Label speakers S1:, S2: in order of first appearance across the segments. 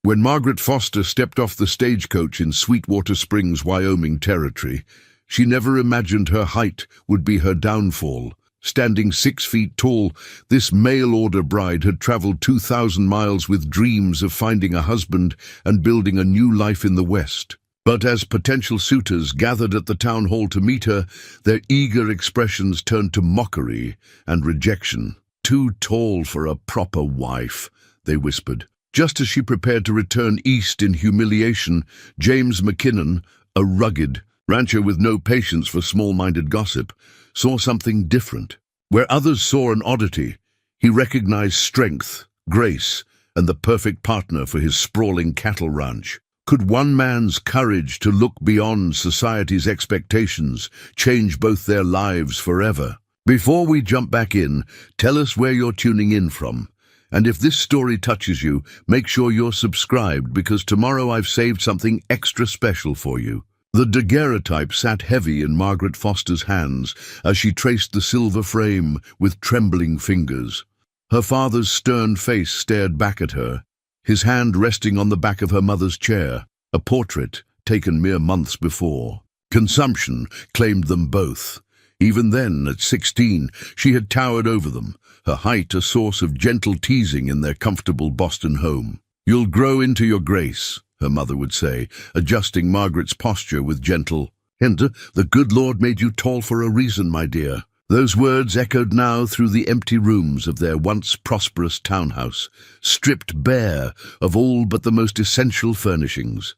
S1: When Margaret Foster stepped off the stagecoach in Sweetwater Springs, Wyoming territory, she never imagined her height would be her downfall. Standing 6 feet tall, this mail-order bride had traveled 2,000 miles with dreams of finding a husband and building a new life in the West. But as potential suitors gathered at the town hall to meet her, their eager expressions turned to mockery and rejection. "Too tall for a proper wife," they whispered. Just as she prepared to return east in humiliation, James McKinnon, a rugged rancher with no patience for small-minded gossip, saw something different. Where others saw an oddity, he recognized strength, grace, and the perfect partner for his sprawling cattle ranch. Could one man's courage to look beyond society's expectations change both their lives forever? Before we jump back in, tell us where you're tuning in from. And if this story touches you, make sure you're subscribed, because tomorrow I've saved something extra special for you. The daguerreotype sat heavy in Margaret Foster's hands as she traced the silver frame with trembling fingers. Her father's stern face stared back at her, his hand resting on the back of her mother's chair, a portrait taken mere months before. Consumption claimed them both. Even then, at 16, she had towered over them, her height a source of gentle teasing in their comfortable Boston home. "You'll grow into your grace," her mother would say, adjusting Margaret's posture with gentle, "And the good Lord made you tall for a reason, my dear." Those words echoed now through the empty rooms of their once prosperous townhouse, stripped bare of all but the most essential furnishings.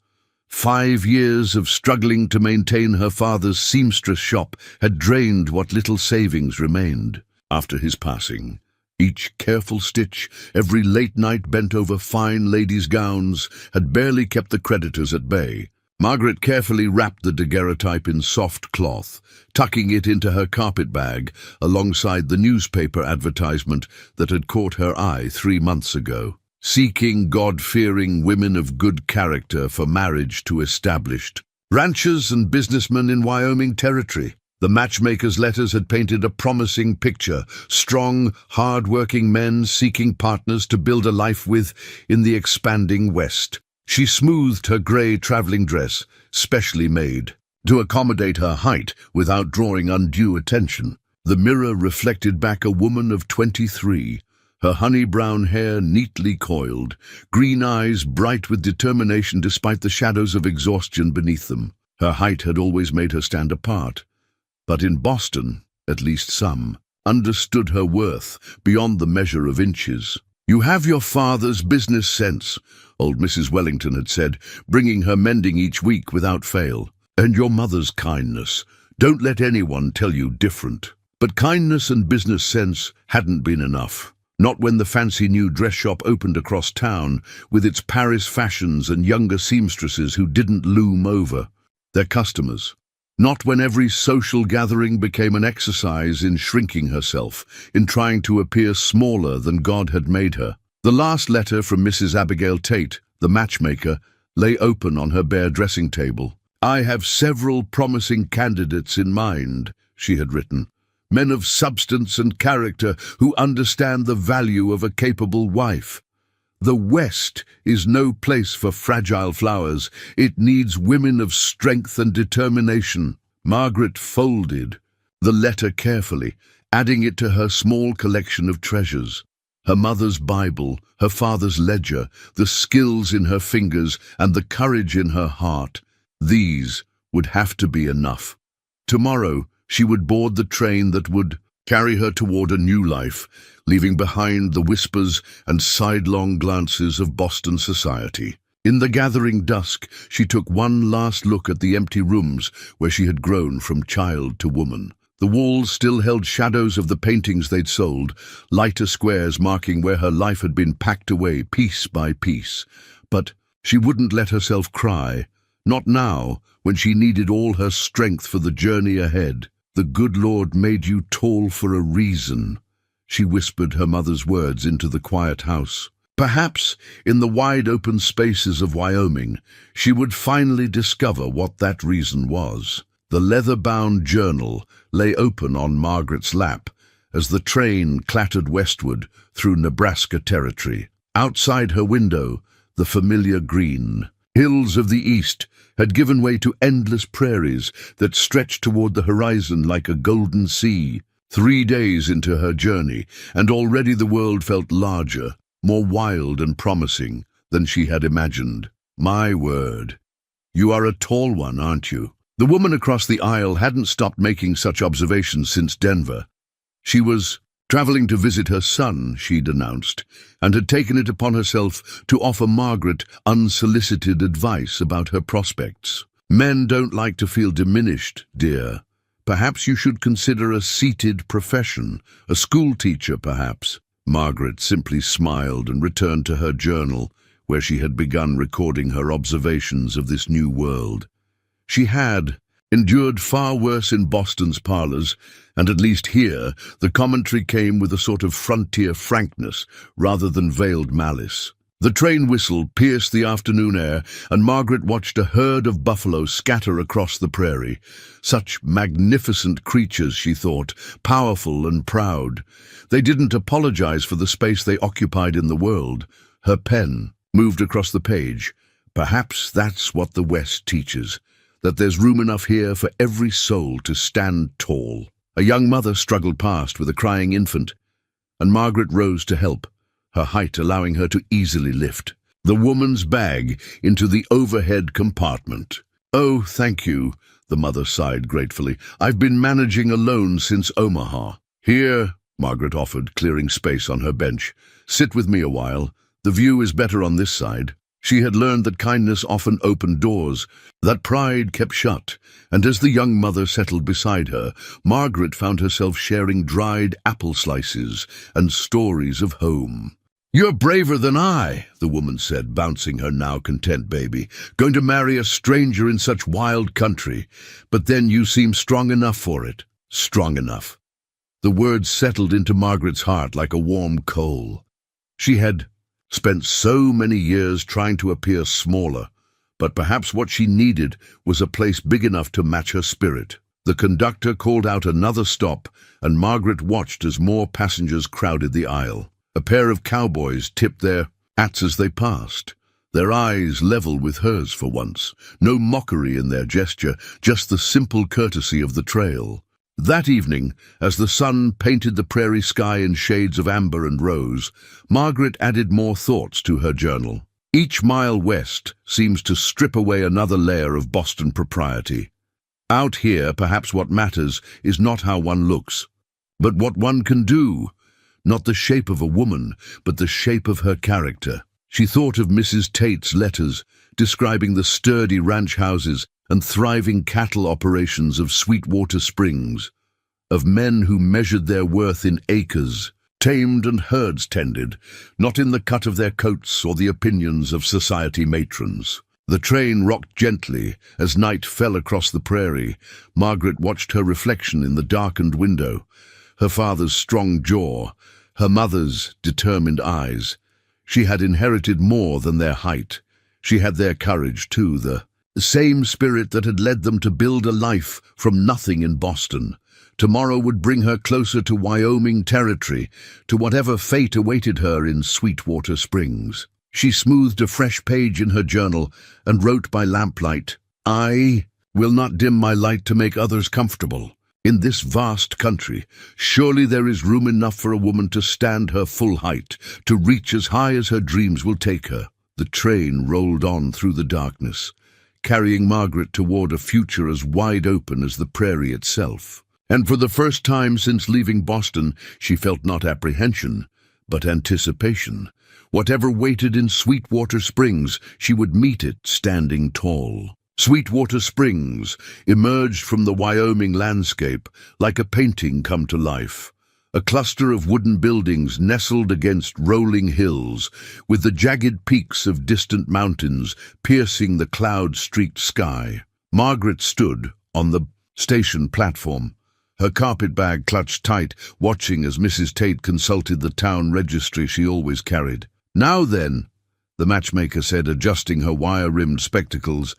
S1: 5 years of struggling to maintain her father's seamstress shop had drained what little savings remained. After his passing, each careful stitch, every late night bent over fine ladies' gowns, had barely kept the creditors at bay. Margaret carefully wrapped the daguerreotype in soft cloth, tucking it into her carpet bag alongside the newspaper advertisement that had caught her eye 3 months ago. Seeking God-fearing women of good character for marriage to established ranchers and businessmen in Wyoming territory. The matchmaker's letters had painted a promising picture: strong, hard-working men seeking partners to build a life with in the expanding West. She smoothed her grey traveling dress, specially made to accommodate her height without drawing undue attention. The mirror reflected back a woman of 23, her honey-brown hair neatly coiled, green eyes bright with determination despite the shadows of exhaustion beneath them. Her height had always made her stand apart, but in Boston, at least some, understood her worth beyond the measure of inches. "You have your father's business sense," old Mrs. Wellington had said, bringing her mending each week without fail, "and your mother's kindness. Don't let anyone tell you different." But kindness and business sense hadn't been enough. Not when the fancy new dress shop opened across town, with its Paris fashions and younger seamstresses who didn't loom over their customers. Not when every social gathering became an exercise in shrinking herself, in trying to appear smaller than God had made her. The last letter from Mrs. Abigail Tate, the matchmaker, lay open on her bare dressing table. "I have several promising candidates in mind," she had written. "Men of substance and character who understand the value of a capable wife. The West is no place for fragile flowers. It needs women of strength and determination." Margaret folded the letter carefully, adding it to her small collection of treasures. Her mother's Bible, her father's ledger, the skills in her fingers, and the courage in her heart. These would have to be enough. Tomorrow, she would board the train that would carry her toward a new life, leaving behind the whispers and sidelong glances of Boston society. In the gathering dusk, she took one last look at the empty rooms where she had grown from child to woman. The walls still held shadows of the paintings they'd sold, lighter squares marking where her life had been packed away piece by piece. But she wouldn't let herself cry, not now, when she needed all her strength for the journey ahead. "The good Lord made you tall for a reason," she whispered her mother's words into the quiet house. Perhaps, in the wide-open spaces of Wyoming, she would finally discover what that reason was. The leather-bound journal lay open on Margaret's lap as the train clattered westward through Nebraska territory. Outside her window, the familiar green. Hills of the east had given way to endless prairies that stretched toward the horizon like a golden sea. 3 days into her journey, and already the world felt larger, more wild and promising than she had imagined. My word. You are a tall one, aren't you? The woman across the aisle hadn't stopped making such observations since Denver. She was traveling to visit her son, she'd announced, and had taken it upon herself to offer Margaret unsolicited advice about her prospects. Men don't like to feel diminished, dear. Perhaps you should consider a seated profession, a school teacher, perhaps. Margaret simply smiled and returned to her journal, where she had begun recording her observations of this new world. She had endured far worse in Boston's parlors, and at least here the commentary came with a sort of frontier frankness rather than veiled malice. The train whistle pierced the afternoon air, and Margaret watched a herd of buffalo scatter across the prairie. Such magnificent creatures, she thought, powerful and proud. They didn't apologize for the space they occupied in the world. Her pen moved across the page. Perhaps that's what the West teaches, that there's room enough here for every soul to stand tall. A young mother struggled past with a crying infant, and Margaret rose to help, her height allowing her to easily lift the woman's bag into the overhead compartment. "Oh, thank you," the mother sighed gratefully. "I've been managing alone since Omaha." "Here," Margaret offered, clearing space on her bench. "Sit with me a while. The view is better on this side." She had learned that kindness often opened doors, that pride kept shut, and as the young mother settled beside her, Margaret found herself sharing dried apple slices and stories of home. "You're braver than I," the woman said, bouncing her now content baby. "Going to marry a stranger in such wild country. But then you seem strong enough for it." Strong enough. The words settled into Margaret's heart like a warm coal. She had spent so many years trying to appear smaller, but perhaps what she needed was a place big enough to match her spirit. The conductor called out another stop, and Margaret watched as more passengers crowded the aisle. A pair of cowboys tipped their hats as they passed, their eyes level with hers for once. No mockery in their gesture, just the simple courtesy of the trail. That evening, as the sun painted the prairie sky in shades of amber and rose, Margaret added more thoughts to her journal. Each mile west seems to strip away another layer of Boston propriety. Out here, perhaps what matters is not how one looks, but what one can do. Not the shape of a woman, but the shape of her character. She thought of Mrs. Tate's letters, describing the sturdy ranch houses and thriving cattle operations of Sweetwater Springs, of men who measured their worth in acres, tamed and herds tended, not in the cut of their coats or the opinions of society matrons. The train rocked gently as night fell across the prairie. Margaret watched her reflection in the darkened window, her father's strong jaw, her mother's determined eyes. She had inherited more than their height. She had their courage, too, the same spirit that had led them to build a life from nothing in Boston. Tomorrow would bring her closer to Wyoming territory, to whatever fate awaited her in Sweetwater Springs. She smoothed a fresh page in her journal and wrote by lamplight, "I will not dim my light to make others comfortable. In this vast country, surely there is room enough for a woman to stand her full height, to reach as high as her dreams will take her." The train rolled on through the darkness, carrying Margaret toward a future as wide open as the prairie itself. And for the first time since leaving Boston, she felt not apprehension, but anticipation. Whatever waited in Sweetwater Springs, she would meet it standing tall. Sweetwater Springs emerged from the Wyoming landscape like a painting come to life. A cluster of wooden buildings nestled against rolling hills, with the jagged peaks of distant mountains piercing the cloud-streaked sky. Margaret stood on the station platform, her carpetbag clutched tight, watching as Mrs. Tate consulted the town registry she always carried. "Now then," the matchmaker said, adjusting her wire-rimmed spectacles,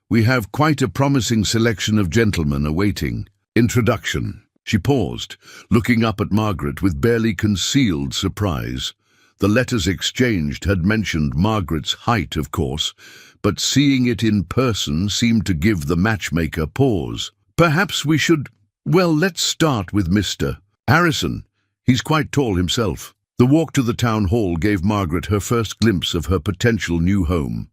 S1: "we have quite a promising selection of gentlemen awaiting introduction." She paused, looking up at Margaret with barely concealed surprise. The letters exchanged had mentioned Margaret's height, of course, but seeing it in person seemed to give the matchmaker pause. Perhaps we should... Well, let's start with Mr. Harrison. He's quite tall himself. The walk to the town hall gave Margaret her first glimpse of her potential new home.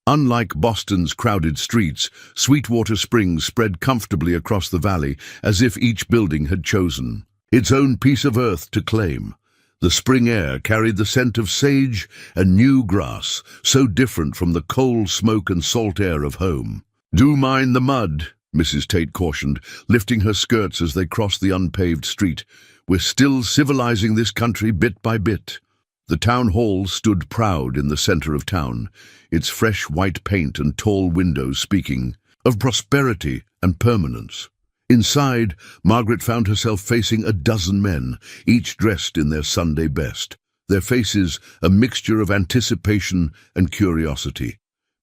S1: Unlike Boston's crowded streets, Sweetwater Springs spread comfortably across the valley, as if each building had chosen its own piece of earth to claim. The spring air carried the scent of sage and new grass, so different from the coal, smoke and salt air of home. "Do mind the mud," Mrs. Tate cautioned, lifting her skirts as they crossed the unpaved street. "We're still civilizing this country bit by bit." The town hall stood proud in the center of town, its fresh white paint and tall windows speaking of prosperity and permanence. Inside, Margaret found herself facing a dozen men, each dressed in their Sunday best, their faces a mixture of anticipation and curiosity.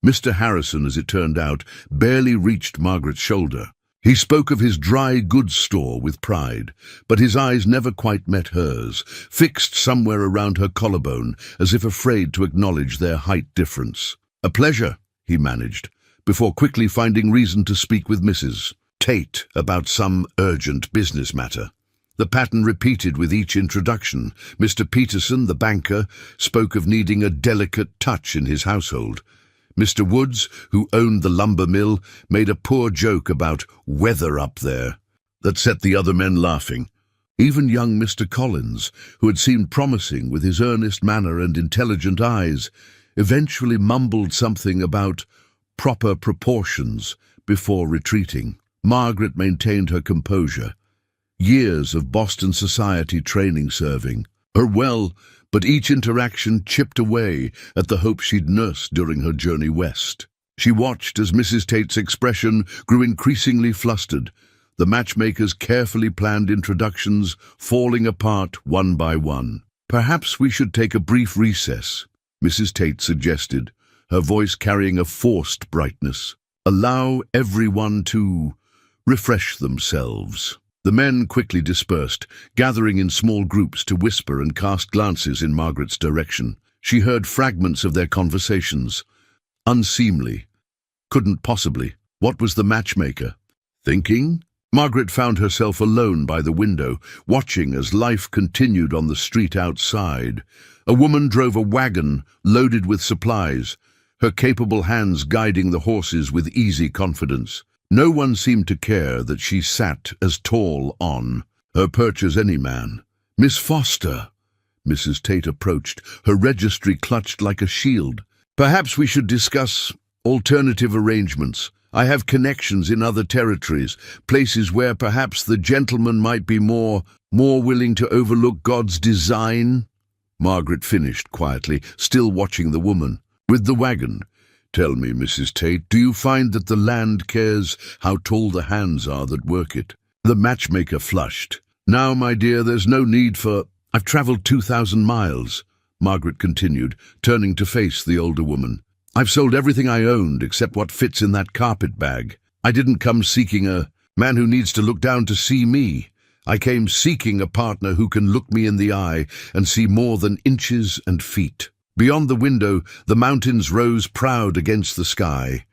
S1: Mr. Harrison, as it turned out, barely reached Margaret's shoulder. He spoke of his dry goods store with pride, but his eyes never quite met hers, fixed somewhere around her collarbone, as if afraid to acknowledge their height difference. "A pleasure," he managed, before quickly finding reason to speak with Mrs. Tate about some urgent business matter. The pattern repeated with each introduction. Mr. Peterson, the banker, spoke of needing a delicate touch in his household. Mr. Woods, who owned the lumber mill, made a poor joke about weather up there that set the other men laughing. Even young Mr. Collins, who had seemed promising with his earnest manner and intelligent eyes, eventually mumbled something about proper proportions before retreating. Margaret maintained her composure. Years of Boston society training serving her well, but each interaction chipped away at the hope she'd nursed during her journey west. She watched as Mrs. Tate's expression grew increasingly flustered, the matchmaker's carefully planned introductions falling apart one by one. "Perhaps we should take a brief recess," Mrs. Tate suggested, her voice carrying a forced brightness. "Allow everyone to refresh themselves." The men quickly dispersed, gathering in small groups to whisper and cast glances in Margaret's direction. She heard fragments of their conversations. Unseemly. Couldn't possibly. What was the matchmaker thinking? Margaret found herself alone by the window, watching as life continued on the street outside. A woman drove a wagon loaded with supplies, her capable hands guiding the horses with easy confidence. No one seemed to care that she sat as tall on her perch as any man. "Miss Foster," Mrs. Tate approached, her registry clutched like a shield. "Perhaps we should discuss alternative arrangements. I have connections in other territories, places where perhaps the gentleman might be more willing to overlook God's design." Margaret finished quietly, still watching the woman. "With the wagon. Tell me, Mrs. Tate, do you find that the land cares how tall the hands are that work it?" The matchmaker flushed. "Now, my dear, there's no need for... I've traveled 2,000 miles, Margaret continued, turning to face the older woman. "I've sold everything I owned except what fits in that carpet bag. I didn't come seeking a man who needs to look down to see me. I came seeking a partner who can look me in the eye and see more than inches and feet." Beyond the window, the mountains rose proud against the sky.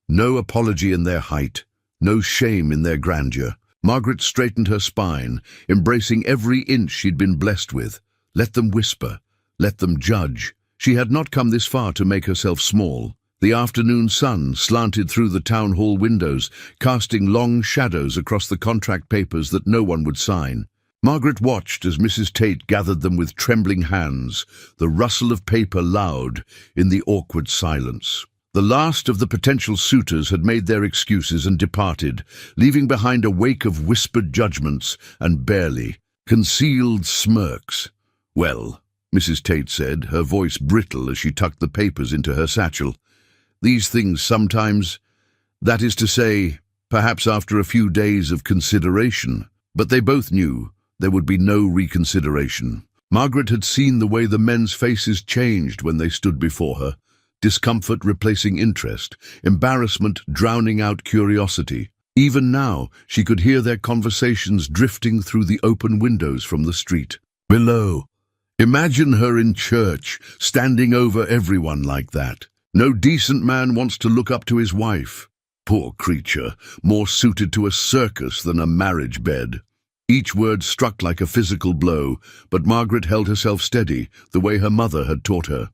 S1: No apology in their height, no shame in their grandeur. Margaret straightened her spine, embracing every inch she'd been blessed with. Let them whisper, let them judge. She had not come this far to make herself small. The afternoon sun slanted through the town hall windows, casting long shadows across the contract papers that no one would sign. Margaret watched as Mrs. Tate gathered them with trembling hands, the rustle of paper loud in the awkward silence. The last of the potential suitors had made their excuses and departed, leaving behind a wake of whispered judgments and barely concealed smirks. "Well," Mrs. Tate said, her voice brittle as she tucked the papers into her satchel, "these things sometimes, that is to say, perhaps after a few days of consideration." But they both knew there would be no reconsideration. Margaret had seen the way the men's faces changed when they stood before her, discomfort replacing interest, embarrassment drowning out curiosity. Even now, she could hear their conversations drifting through the open windows from the street. Below, Imagine her in church, standing over everyone like that. No decent man wants to look up to his wife. Poor creature, more suited to a circus than a marriage bed. Each word struck like a physical blow, but Margaret held herself steady, the way her mother had taught her.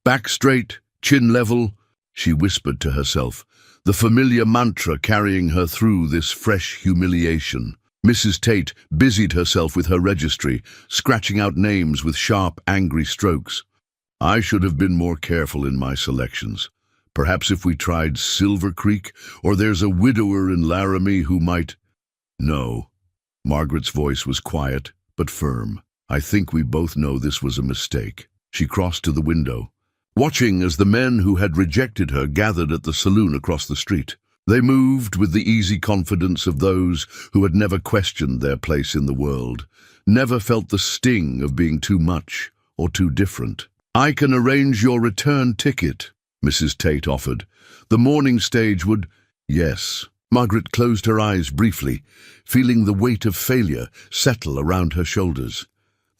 S1: Back straight, chin level, she whispered to herself, the familiar mantra carrying her through this fresh humiliation. Mrs. Tate busied herself with her registry, scratching out names with sharp, angry strokes. I should have been more careful in my selections. Perhaps if we tried Silver Creek, or there's a widower in Laramie who might— No. Margaret's voice was quiet, but firm. I think we both know this was a mistake. She crossed to the window, watching as the men who had rejected her gathered at the saloon across the street. They moved with the easy confidence of those who had never questioned their place in the world, never felt the sting of being too much or too different. I can arrange your return ticket, Mrs. Tate offered. The morning stage would— Yes. Margaret closed her eyes briefly, feeling the weight of failure settle around her shoulders.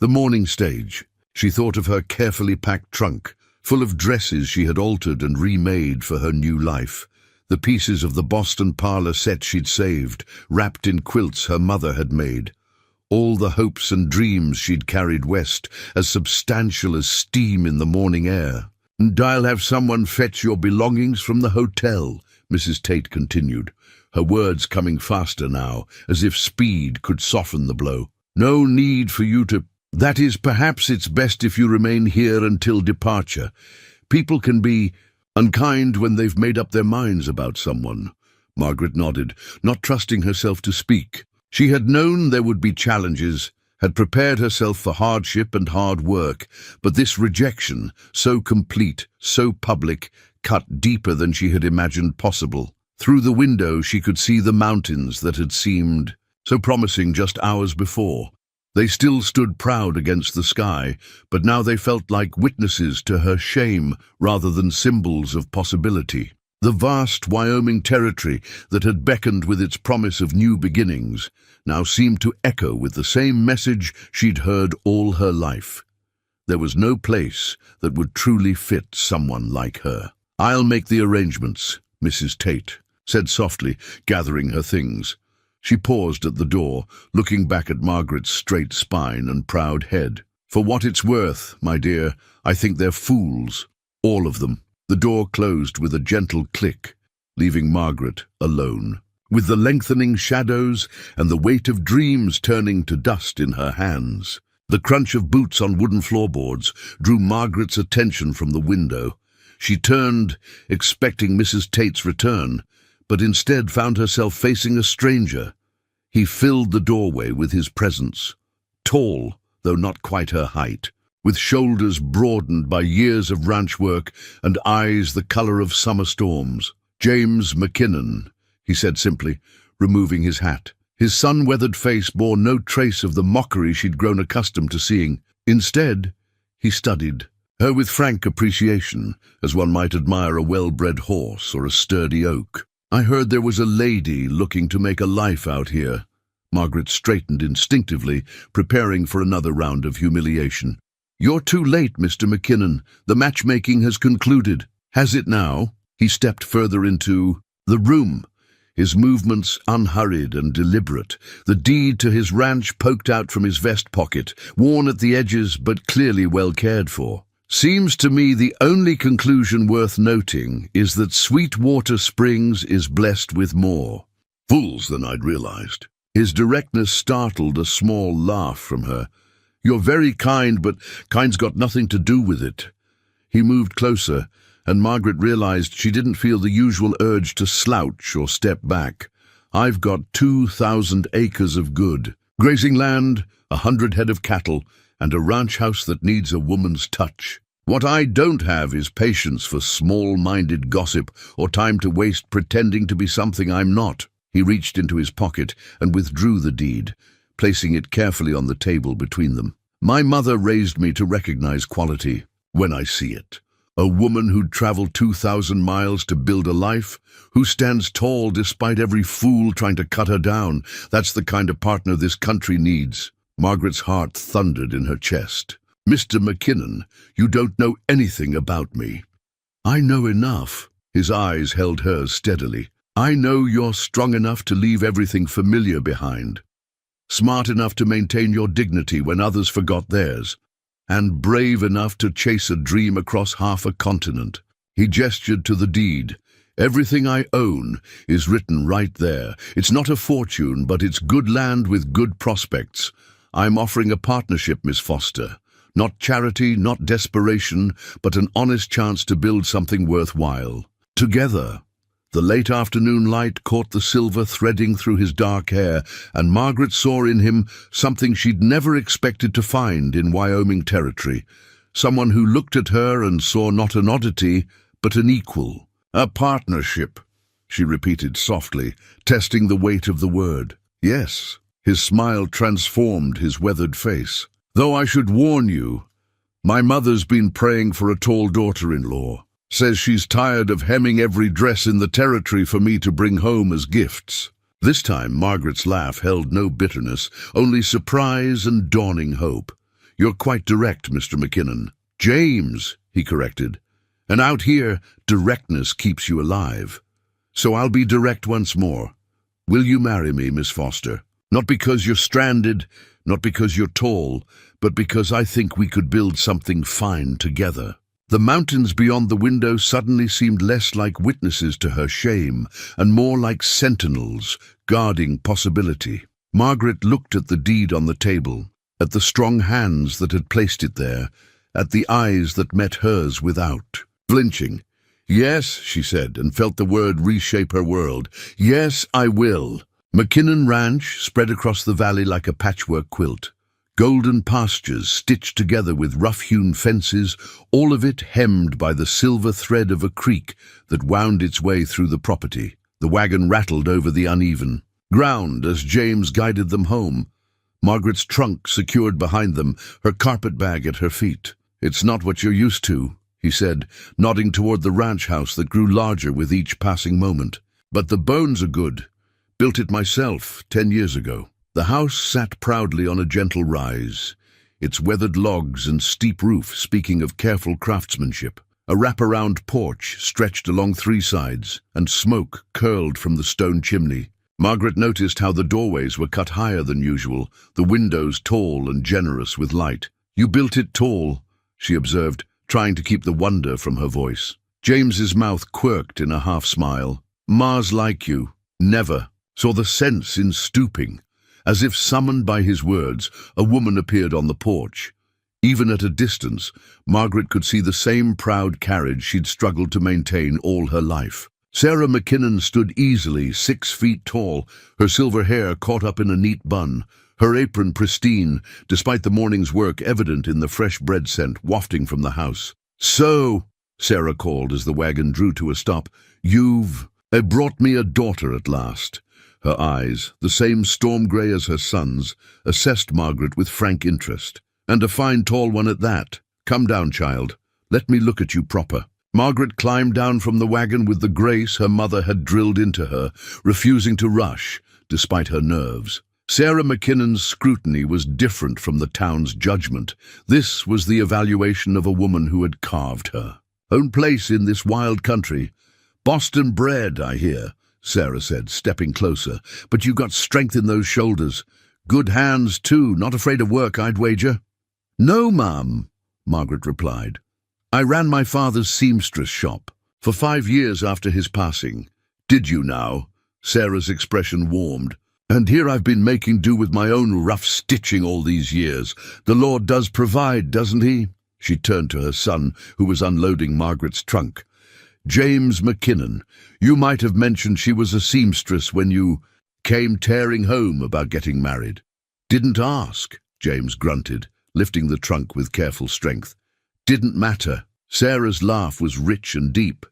S1: The morning stage. She thought of her carefully packed trunk, full of dresses she had altered and remade for her new life. The pieces of the Boston parlor set she'd saved, wrapped in quilts her mother had made. All the hopes and dreams she'd carried west, as substantial as steam in the morning air. And I'll have someone fetch your belongings from the hotel, Mrs. Tate continued, her words coming faster now, as if speed could soften the blow. No need for you to— That is, perhaps it's best if you remain here until departure. People can be unkind when they've made up their minds about someone. Margaret nodded, not trusting herself to speak. She had known there would be challenges, had prepared herself for hardship and hard work, but this rejection, so complete, so public, cut deeper than she had imagined possible. Through the window she could see the mountains that had seemed so promising just hours before. They still stood proud against the sky, but now they felt like witnesses to her shame rather than symbols of possibility. The vast Wyoming territory that had beckoned with its promise of new beginnings now seemed to echo with the same message she'd heard all her life. There was no place that would truly fit someone like her. I'll make the arrangements, Mrs. Tate said softly, gathering her things. She paused at the door, looking back at Margaret's straight spine and proud head. For what it's worth, my dear, I think they're fools. All of them. The door closed with a gentle click, leaving Margaret alone, with the lengthening shadows and the weight of dreams turning to dust in her hands. The crunch of boots on wooden floorboards drew Margaret's attention from the window. She turned, expecting Mrs. Tate's return, but instead found herself facing a stranger. He filled the doorway with his presence, tall, though not quite her height, with shoulders broadened by years of ranch work and eyes the color of summer storms. James McKinnon, he said simply, removing his hat. His sun-weathered face bore no trace of the mockery she'd grown accustomed to seeing. Instead, he studied her with frank appreciation, as one might admire a well-bred horse or a sturdy oak. I heard there was a lady looking to make a life out here. Margaret straightened instinctively, preparing for another round of humiliation. You're too late, Mr. McKinnon. The matchmaking has concluded. Has it now? He stepped further into the room, his movements unhurried and deliberate, the deed to his ranch poked out from his vest pocket, worn at the edges but clearly well cared for. Seems to me the only conclusion worth noting is that Sweetwater Springs is blessed with more fools than I'd realized. His directness startled a small laugh from her. You're very kind, but kind's got nothing to do with it. He moved closer, and Margaret realized she didn't feel the usual urge to slouch or step back. I've got 2,000 acres of good, grazing land, 100 head of cattle, and a ranch house that needs a woman's touch. What I don't have is patience for small-minded gossip or time to waste pretending to be something I'm not. He reached into his pocket and withdrew the deed, placing it carefully on the table between them. My mother raised me to recognize quality when I see it. A woman who'd traveled 2,000 miles to build a life, who stands tall despite every fool trying to cut her down. That's the kind of partner this country needs. Margaret's heart thundered in her chest. "Mr. McKinnon, you don't know anything about me." "I know enough." His eyes held hers steadily. "I know you're strong enough to leave everything familiar behind, smart enough to maintain your dignity when others forgot theirs, and brave enough to chase a dream across half a continent." He gestured to the deed. "Everything I own is written right there. It's not a fortune, but it's good land with good prospects. I'm offering a partnership, Miss Foster. Not charity, not desperation, but an honest chance to build something worthwhile. Together." The late afternoon light caught the silver threading through his dark hair, and Margaret saw in him something she'd never expected to find in Wyoming territory. Someone who looked at her and saw not an oddity, but an equal. "A partnership," she repeated softly, testing the weight of the word. "Yes." His smile transformed his weathered face. "Though I should warn you, my mother's been praying for a tall daughter-in-law. Says she's tired of hemming every dress in the territory for me to bring home as gifts." This time Margaret's laugh held no bitterness, only surprise and dawning hope. "You're quite direct, Mr. McKinnon." "James," he corrected. "And out here, directness keeps you alive. So I'll be direct once more. Will you marry me, Miss Foster? Not because you're stranded, not because you're tall, but because I think we could build something fine together." The mountains beyond the window suddenly seemed less like witnesses to her shame and more like sentinels guarding possibility. Margaret looked at the deed on the table, at the strong hands that had placed it there, at the eyes that met hers without. Flinching. "Yes," she said, and felt the word reshape her world. "Yes, I will." McKinnon Ranch spread across the valley like a patchwork quilt. Golden pastures stitched together with rough-hewn fences, all of it hemmed by the silver thread of a creek that wound its way through the property. The wagon rattled over the uneven ground as James guided them home, Margaret's trunk secured behind them, her carpet bag at her feet. "It's not what you're used to," he said, nodding toward the ranch house that grew larger with each passing moment. "But the bones are good. Built it myself 10 years ago." The house sat proudly on a gentle rise, its weathered logs and steep roof speaking of careful craftsmanship. A wraparound porch stretched along 3 sides, and smoke curled from the stone chimney. Margaret noticed how the doorways were cut higher than usual, the windows tall and generous with light. "You built it tall," she observed, trying to keep the wonder from her voice. James's mouth quirked in a half-smile. "Ma's like you. Never. Saw the sense in stooping." As if summoned by his words, a woman appeared on the porch. Even at a distance, Margaret could see the same proud carriage she'd struggled to maintain all her life. Sarah McKinnon stood easily 6 feet tall, her silver hair caught up in a neat bun, her apron pristine, despite the morning's work evident in the fresh bread scent wafting from the house. "So," Sarah called as the wagon drew to a stop, "you've brought me a daughter at last." Her eyes, the same storm grey as her son's, assessed Margaret with frank interest. "And a fine tall one at that. Come down, child. Let me look at you proper." Margaret climbed down from the wagon with the grace her mother had drilled into her, refusing to rush, despite her nerves. Sarah McKinnon's scrutiny was different from the town's judgment. This was the evaluation of a woman who had carved her own place in this wild country. "Boston bred, I hear," Sarah said, stepping closer. "But you got strength in those shoulders. Good hands, too, not afraid of work, I'd wager." "No, Ma'am," Margaret replied. "I ran my father's seamstress shop for 5 years after his passing." "Did you now?" Sarah's expression warmed. "And here I've been making do with my own rough stitching all these years. The Lord does provide, doesn't he?" She turned to her son, who was unloading Margaret's trunk. "James McKinnon, you might have mentioned she was a seamstress when you came tearing home about getting married." "Didn't ask," James grunted, lifting the trunk with careful strength. "Didn't matter." Sarah's laugh was rich and deep.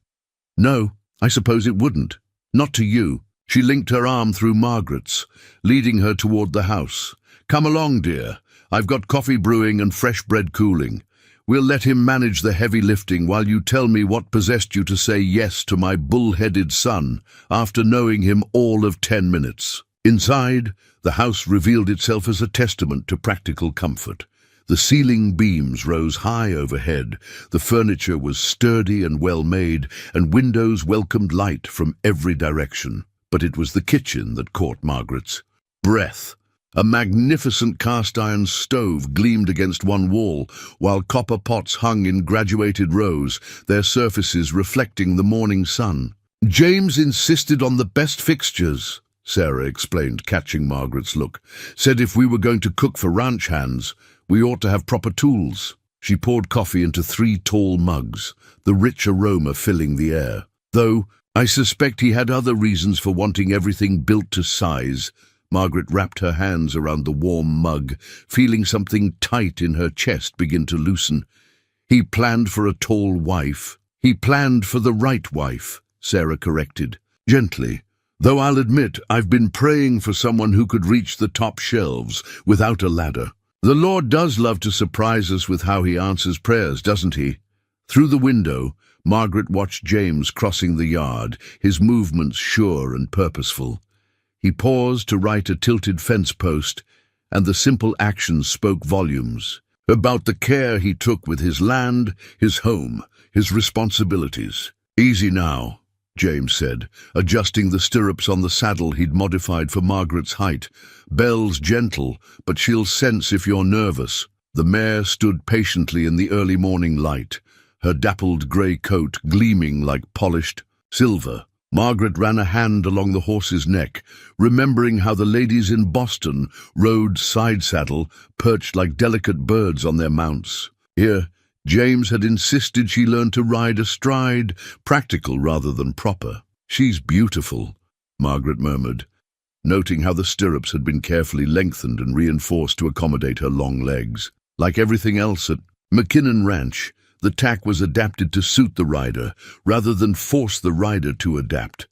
S1: "No, I suppose it wouldn't. Not to you." She linked her arm through Margaret's, leading her toward the house. "Come along, dear. I've got coffee brewing and fresh bread cooling. We'll let him manage the heavy lifting while you tell me what possessed you to say yes to my bull-headed son after knowing him all of 10 minutes. Inside, the house revealed itself as a testament to practical comfort. The ceiling beams rose high overhead, the furniture was sturdy and well-made, and windows welcomed light from every direction. But it was the kitchen that caught Margaret's breath. A magnificent cast-iron stove gleamed against one wall, while copper pots hung in graduated rows, their surfaces reflecting the morning sun. "James insisted on the best fixtures," Sarah explained, catching Margaret's look. "Said if we were going to cook for ranch hands, we ought to have proper tools." She poured coffee into 3 tall mugs, the rich aroma filling the air. "Though I suspect he had other reasons for wanting everything built to size." Margaret wrapped her hands around the warm mug, feeling something tight in her chest begin to loosen. "He planned for a tall wife." "He planned for the right wife," Sarah corrected, gently. "Though I'll admit, I've been praying for someone who could reach the top shelves without a ladder. The Lord does love to surprise us with how he answers prayers, doesn't he?" Through the window, Margaret watched James crossing the yard, his movements sure and purposeful. He paused to right a tilted fence post, and the simple action spoke volumes about the care he took with his land, his home, his responsibilities. "Easy now," James said, adjusting the stirrups on the saddle he'd modified for Margaret's height. "Belle's gentle, but she'll sense if you're nervous." The mare stood patiently in the early morning light, her dappled grey coat gleaming like polished silver. Margaret ran a hand along the horse's neck, remembering how the ladies in Boston rode side-saddle, perched like delicate birds on their mounts. Here, James had insisted she learn to ride astride, practical rather than proper. "She's beautiful," Margaret murmured, noting how the stirrups had been carefully lengthened and reinforced to accommodate her long legs. Like everything else at McKinnon Ranch, the tack was adapted to suit the rider, rather than force the rider to adapt.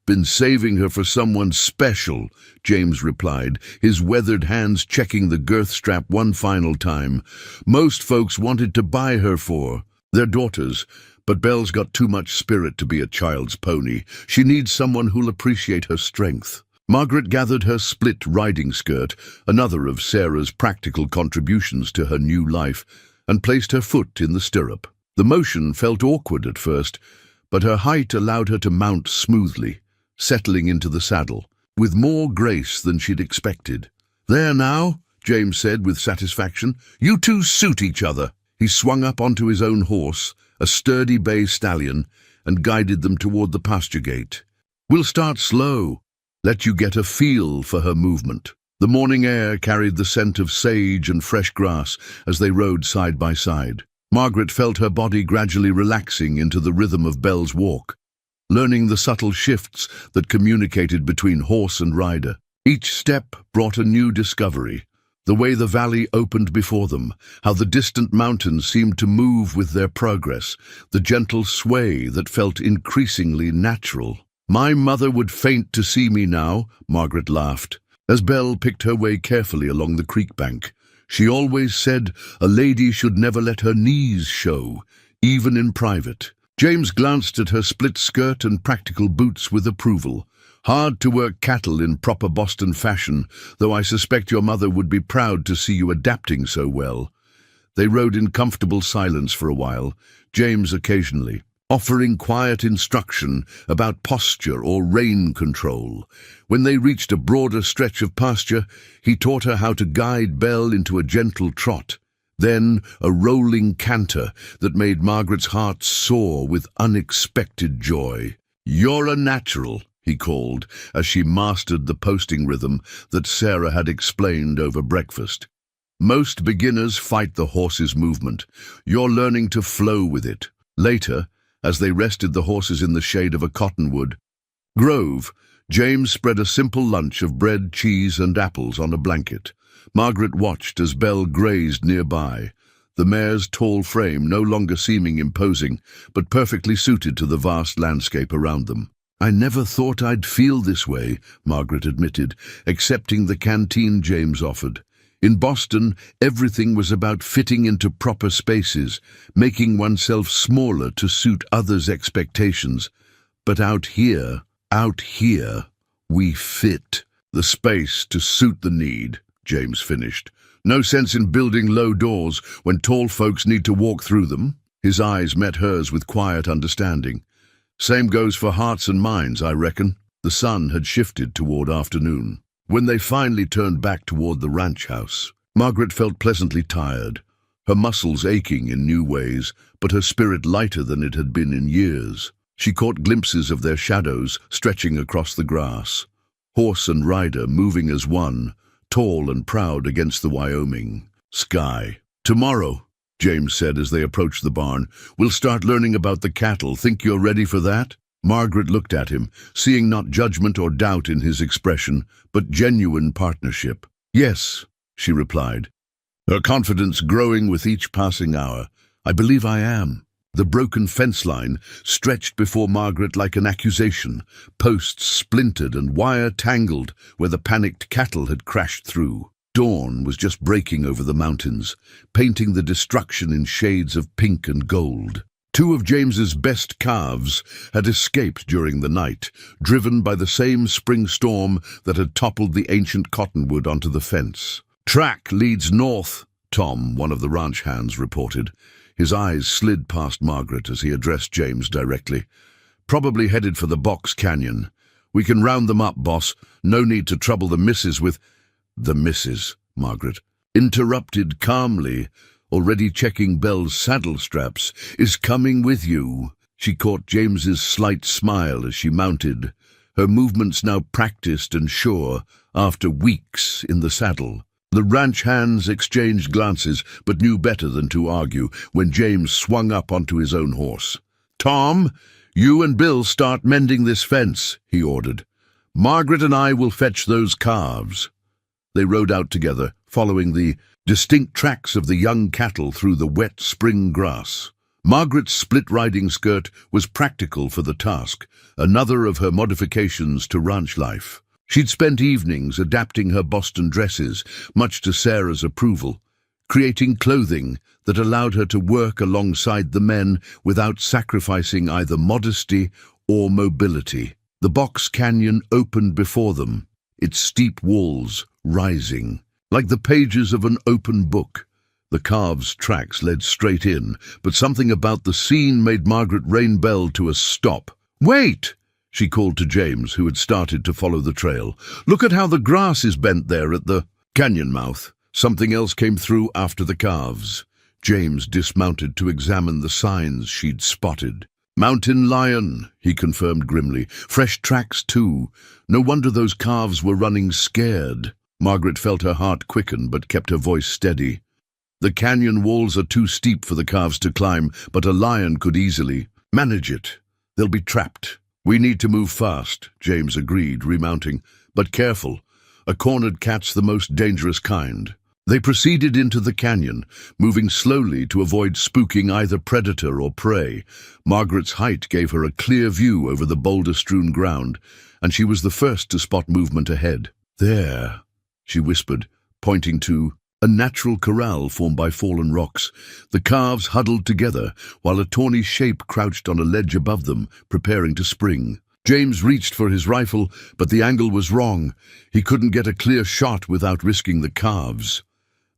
S1: "Been saving her for someone special," James replied, his weathered hands checking the girth strap one final time. "Most folks wanted to buy her for their daughters, but Belle's got too much spirit to be a child's pony. She needs someone who'll appreciate her strength." Margaret gathered her split riding skirt, another of Sarah's practical contributions to her new life, and placed her foot in the stirrup. The motion felt awkward at first, but her height allowed her to mount smoothly, settling into the saddle, with more grace than she'd expected. "There now," James said with satisfaction. "You two suit each other." He swung up onto his own horse, a sturdy bay stallion, and guided them toward the pasture gate. "We'll start slow, let you get a feel for her movement." The morning air carried the scent of sage and fresh grass as they rode side by side. Margaret felt her body gradually relaxing into the rhythm of Belle's walk, learning the subtle shifts that communicated between horse and rider. Each step brought a new discovery. The way the valley opened before them, how the distant mountains seemed to move with their progress, the gentle sway that felt increasingly natural. "My mother would faint to see me now," Margaret laughed, as Belle picked her way carefully along the creek bank. "She always said a lady should never let her knees show, even in private." James glanced at her split skirt and practical boots with approval. "Hard to work cattle in proper Boston fashion, though I suspect your mother would be proud to see you adapting so well." They rode in comfortable silence for a while, James occasionally offering quiet instruction about posture or rein control. When they reached a broader stretch of pasture, he taught her how to guide Belle into a gentle trot, then a rolling canter that made Margaret's heart soar with unexpected joy. "You're a natural," he called, as she mastered the posting rhythm that Sarah had explained over breakfast. "Most beginners fight the horse's movement. You're learning to flow with it." Later, as they rested the horses in the shade of a cottonwood grove, James spread a simple lunch of bread, cheese, and apples on a blanket. Margaret watched as Belle grazed nearby, the mare's tall frame no longer seeming imposing, but perfectly suited to the vast landscape around them. "I never thought I'd feel this way," Margaret admitted, accepting the canteen James offered. In Boston, everything was about fitting into proper spaces, making oneself smaller to suit others' expectations. But out here, we fit the space to suit the need, James finished, No sense in building low doors when tall folks need to walk through them. His eyes met hers with quiet understanding. Same goes for hearts and minds, I reckon. The sun had shifted toward afternoon. When they finally turned back toward the ranch house, Margaret felt pleasantly tired, her muscles aching in new ways, but her spirit lighter than it had been in years. She caught glimpses of their shadows stretching across the grass, horse and rider moving as one, tall and proud against the Wyoming sky. "Tomorrow," James said as they approached the barn, "we'll start learning about the cattle. Think you're ready for that?" Margaret looked at him, seeing not judgment or doubt in his expression, but genuine partnership. "Yes," she replied, her confidence growing with each passing hour. "I believe I am." The broken fence line stretched before Margaret like an accusation, posts splintered and wire tangled where the panicked cattle had crashed through. Dawn was just breaking over the mountains, painting the destruction in shades of pink and gold. Two of James's best calves had escaped during the night, driven by the same spring storm that had toppled the ancient cottonwood onto the fence. "Track leads north," Tom, one of the ranch hands, reported. His eyes slid past Margaret as he addressed James directly. "Probably headed for the Box Canyon. We can round them up, boss. No need to trouble the missus with—" "The missus," Margaret interrupted calmly, already checking Belle's saddle straps, "is coming with you." She caught James's slight smile as she mounted, her movements now practiced and sure after weeks in the saddle. The ranch hands exchanged glances, but knew better than to argue when James swung up onto his own horse. "Tom, you and Bill start mending this fence," he ordered. "Margaret and I will fetch those calves." They rode out together, following the distinct tracks of the young cattle through the wet spring grass. Margaret's split riding skirt was practical for the task, another of her modifications to ranch life. She'd spent evenings adapting her Boston dresses, much to Sarah's approval, creating clothing that allowed her to work alongside the men without sacrificing either modesty or mobility. The Box Canyon opened before them, its steep walls rising. Like the pages of an open book, the calves' tracks led straight in, but something about the scene made Margaret rein Belle to a stop. "Wait!" she called to James, who had started to follow the trail. "Look at how the grass is bent there at the canyon mouth." Something else came through after the calves. James dismounted to examine the signs she'd spotted. "Mountain lion," he confirmed grimly. "Fresh tracks, too. No wonder those calves were running scared." Margaret felt her heart quicken but kept her voice steady. "The canyon walls are too steep for the calves to climb, but a lion could easily manage it. They'll be trapped." "We need to move fast," James agreed, remounting. "But careful. A cornered cat's the most dangerous kind." They proceeded into the canyon, moving slowly to avoid spooking either predator or prey. Margaret's height gave her a clear view over the boulder-strewn ground, and she was the first to spot movement ahead. "There," she whispered, pointing to a natural corral formed by fallen rocks. The calves huddled together, while a tawny shape crouched on a ledge above them, preparing to spring. James reached for his rifle, but the angle was wrong. He couldn't get a clear shot without risking the calves.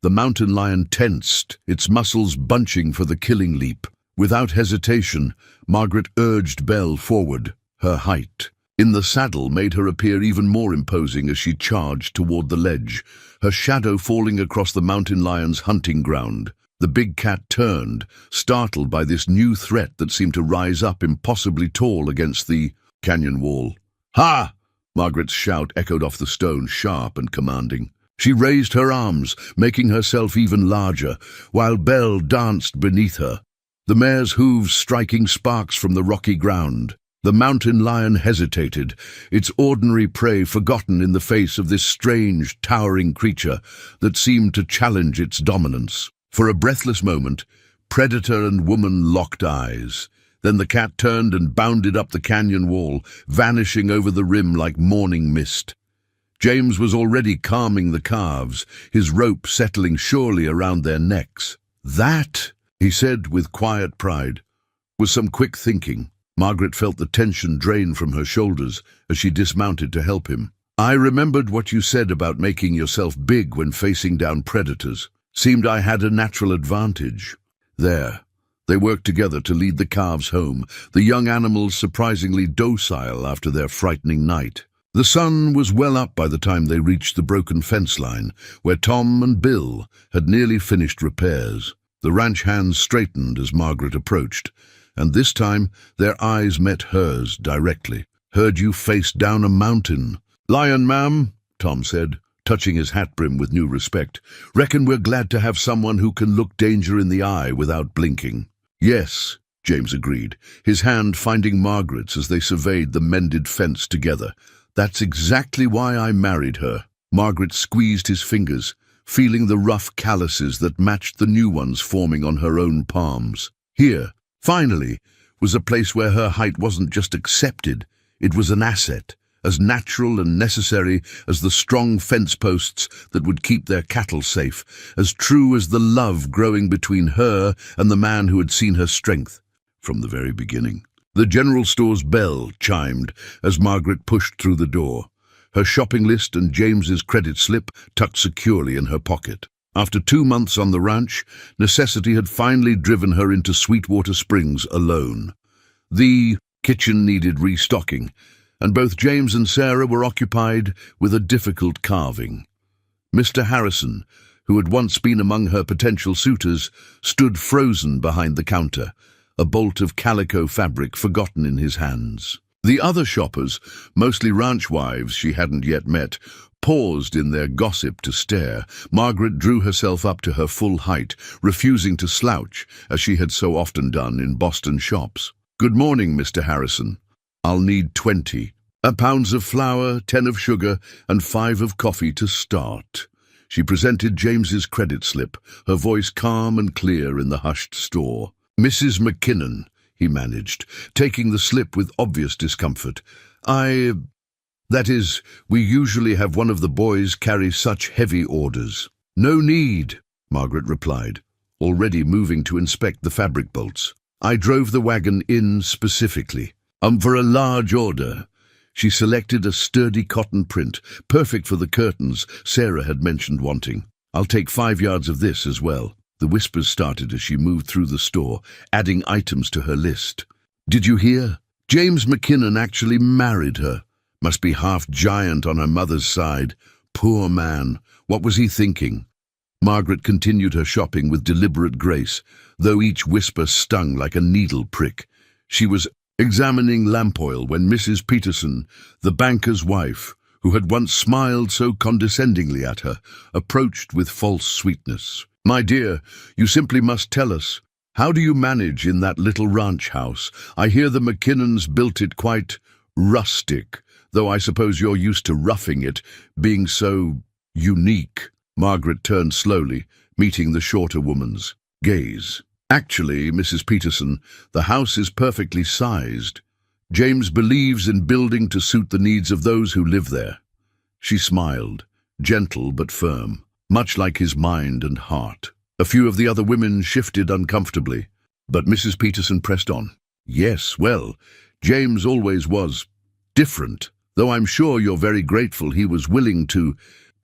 S1: The mountain lion tensed, its muscles bunching for the killing leap. Without hesitation, Margaret urged Belle forward. Her height in the saddle made her appear even more imposing as she charged toward the ledge, her shadow falling across the mountain lion's hunting ground. The big cat turned, startled by this new threat that seemed to rise up impossibly tall against the canyon wall. "Ha!" Margaret's shout echoed off the stone, sharp and commanding. She raised her arms, making herself even larger, while Belle danced beneath her, the mare's hooves striking sparks from the rocky ground. The mountain lion hesitated, its ordinary prey forgotten in the face of this strange, towering creature that seemed to challenge its dominance. For a breathless moment, predator and woman locked eyes. Then the cat turned and bounded up the canyon wall, vanishing over the rim like morning mist. James was already calming the calves, his rope settling surely around their necks. "That," he said with quiet pride, "was some quick thinking." Margaret felt the tension drain from her shoulders as she dismounted to help him. I remembered what you said about making yourself big when facing down predators. Seemed I had a natural advantage. There. They worked together to lead the calves home, the young animals surprisingly docile after their frightening night. The sun was well up by the time they reached the broken fence line, where Tom and Bill had nearly finished repairs. The ranch hands straightened as Margaret approached, and this time their eyes met hers directly. Heard you face down a mountain. Lion, ma'am, Tom said, touching his hat brim with new respect. Reckon we're glad to have someone who can look danger in the eye without blinking. Yes, James agreed, his hand finding Margaret's as they surveyed the mended fence together. That's exactly why I married her. Margaret squeezed his fingers, feeling the rough calluses that matched the new ones forming on her own palms. Here, finally, was a place where her height wasn't just accepted, it was an asset, as natural and necessary as the strong fence posts that would keep their cattle safe, as true as the love growing between her and the man who had seen her strength from the very beginning. The general store's bell chimed as Margaret pushed through the door, her shopping list and James's credit slip tucked securely in her pocket. After 2 months on the ranch, necessity had finally driven her into Sweetwater Springs alone. The kitchen needed restocking, and both James and Sarah were occupied with a difficult carving. Mr. Harrison, who had once been among her potential suitors, stood frozen behind the counter, a bolt of calico fabric forgotten in his hands. The other shoppers, mostly ranch wives she hadn't yet met, paused in their gossip to stare. Margaret drew herself up to her full height, refusing to slouch, as she had so often done in Boston shops. Good morning, Mr. Harrison. I'll need 20. £1 of flour, 10 of sugar, and 5 of coffee to start. She presented James's credit slip, her voice calm and clear in the hushed store. Mrs. McKinnon, he managed, taking the slip with obvious discomfort. That is, we usually have one of the boys carry such heavy orders. No need, Margaret replied, already moving to inspect the fabric bolts. I drove the wagon in specifically. For a large order. She selected a sturdy cotton print, perfect for the curtains Sarah had mentioned wanting. I'll take 5 yards of this as well. The whispers started as she moved through the store, adding items to her list. Did you hear? James McKinnon actually married her. Must be half giant on her mother's side. Poor man. What was he thinking? Margaret continued her shopping with deliberate grace, though each whisper stung like a needle prick. She was examining lamp oil when Mrs. Peterson, the banker's wife, who had once smiled so condescendingly at her, approached with false sweetness. My dear, you simply must tell us. How do you manage in that little ranch house? I hear the McKinnons built it quite rustic, though I suppose you're used to roughing it, being so unique. Margaret turned slowly, meeting the shorter woman's gaze. Actually, Mrs. Peterson, the house is perfectly sized. James believes in building to suit the needs of those who live there. She smiled, gentle but firm, much like his mind and heart. A few of the other women shifted uncomfortably, but Mrs. Peterson pressed on. Yes, well, James always was different, though I'm sure you're very grateful he was willing to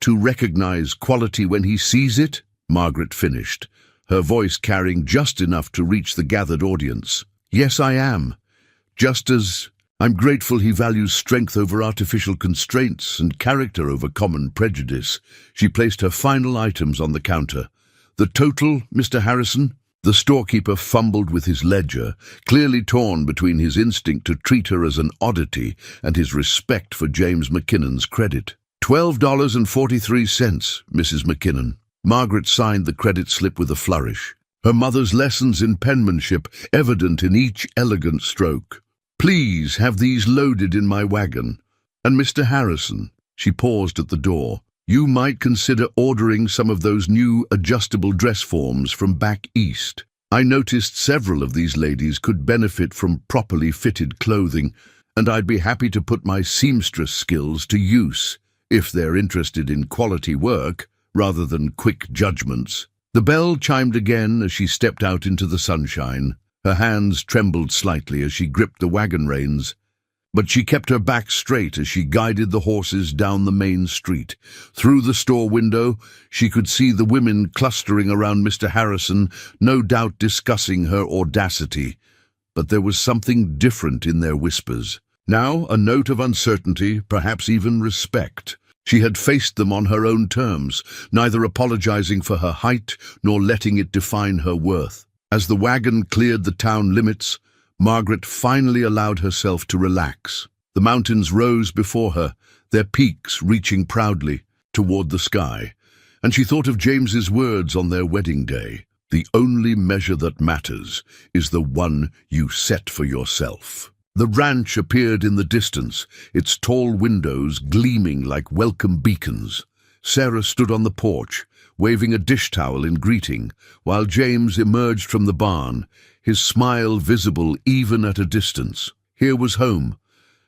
S1: recognize quality when he sees it, Margaret finished, her voice carrying just enough to reach the gathered audience. Yes, I am. Just as I'm grateful he values strength over artificial constraints and character over common prejudice. She placed her final items on the counter. The total, Mr. Harrison? The storekeeper fumbled with his ledger, clearly torn between his instinct to treat her as an oddity and his respect for James McKinnon's credit. $12.43, Mrs. McKinnon. Margaret signed the credit slip with a flourish, her mother's lessons in penmanship evident in each elegant stroke. Please have these loaded in my wagon. And Mr. Harrison, she paused at the door, you might consider ordering some of those new adjustable dress forms from back east. I noticed several of these ladies could benefit from properly fitted clothing, and I'd be happy to put my seamstress skills to use, if they're interested in quality work rather than quick judgments. The bell chimed again as she stepped out into the sunshine. Her hands trembled slightly as she gripped the wagon reins. But she kept her back straight as she guided the horses down the main street. Through the store window, she could see the women clustering around Mr. Harrison, no doubt discussing her audacity. But there was something different in their whispers. Now, a note of uncertainty, perhaps even respect. She had faced them on her own terms, neither apologizing for her height nor letting it define her worth. As the wagon cleared the town limits, Margaret finally allowed herself to relax. The mountains rose before her, their peaks reaching proudly toward the sky, and she thought of James's words on their wedding day. The only measure that matters is the one you set for yourself. The ranch appeared in the distance, its tall windows gleaming like welcome beacons. Sarah stood on the porch, waving a dish towel in greeting, while James emerged from the barn, his smile visible even at a distance. Here was home,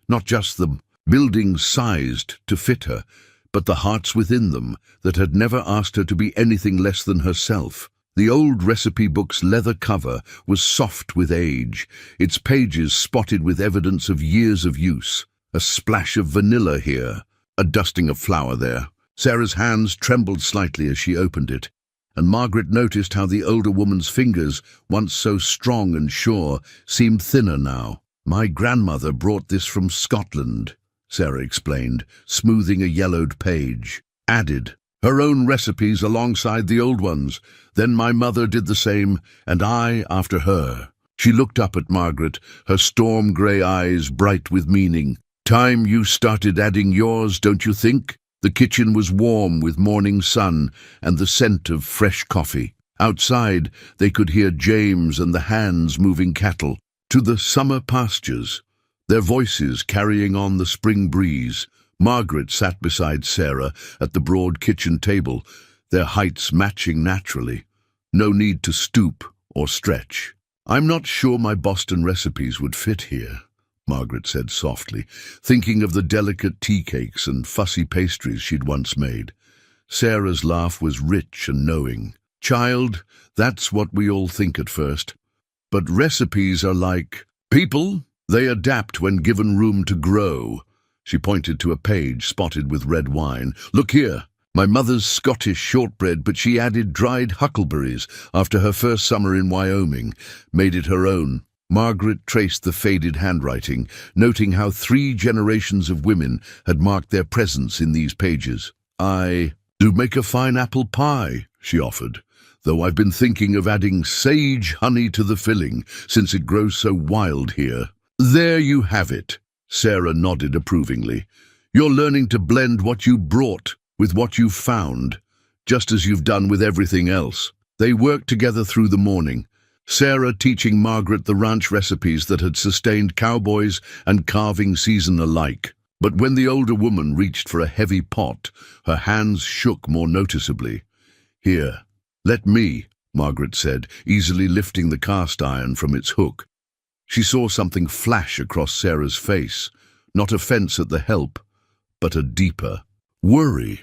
S1: not just the buildings sized to fit her, but the hearts within them that had never asked her to be anything less than herself. The old recipe book's leather cover was soft with age, its pages spotted with evidence of years of use. A splash of vanilla here, a dusting of flour there. Sarah's hands trembled slightly as she opened it, and Margaret noticed how the older woman's fingers, once so strong and sure, seemed thinner now. "My grandmother brought this from Scotland," Sarah explained, smoothing a yellowed page. Added, "Her own recipes alongside the old ones. Then my mother did the same, and I after her." She looked up at Margaret, her storm-grey eyes bright with meaning. "Time you started adding yours, don't you think?" The kitchen was warm with morning sun and the scent of fresh coffee. Outside, they could hear James and the hands moving cattle to the summer pastures, their voices carrying on the spring breeze. Margaret sat beside Sarah at the broad kitchen table, their heights matching naturally. No need to stoop or stretch. "I'm not sure my Boston recipes would fit here," Margaret said softly, thinking of the delicate tea cakes and fussy pastries she'd once made. Sarah's laugh was rich and knowing. "Child, that's what we all think at first. But recipes are like people. They adapt when given room to grow." She pointed to a page spotted with red wine. "Look here. My mother's Scottish shortbread, but she added dried huckleberries after her first summer in Wyoming, made it her own." Margaret traced the faded handwriting, noting how 3 generations of women had marked their presence in these pages. "I do make a fine apple pie," she offered, "though I've been thinking of adding sage honey to the filling, since it grows so wild here." "There you have it," Sarah nodded approvingly. "You're learning to blend what you brought with what you've found, just as you've done with everything else." They worked together through the morning, Sarah teaching Margaret the ranch recipes that had sustained Cowboys and carving season alike. But when the older woman reached for a heavy pot, her hands shook more noticeably. "Here, let me," Margaret said, easily lifting the cast iron from its hook. She saw something flash across Sarah's face, not offense at the help, but a deeper worry.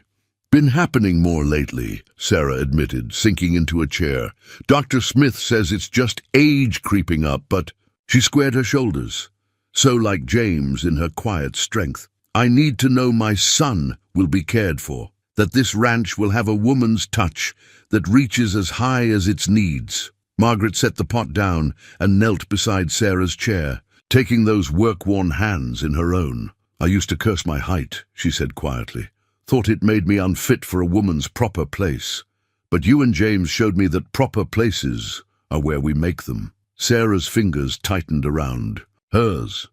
S1: "Been happening more lately," Sarah admitted, sinking into a chair. "Dr. Smith says it's just age creeping up, but—" She squared her shoulders, so like James in her quiet strength. "I need to know my son will be cared for, that this ranch will have a woman's touch that reaches as high as its needs." Margaret set the pot down and knelt beside Sarah's chair, taking those work-worn hands in her own. "I used to curse my height," she said quietly. "Thought it made me unfit for a woman's proper place. But you and James showed me that proper places are where we make them." Sarah's fingers tightened around hers.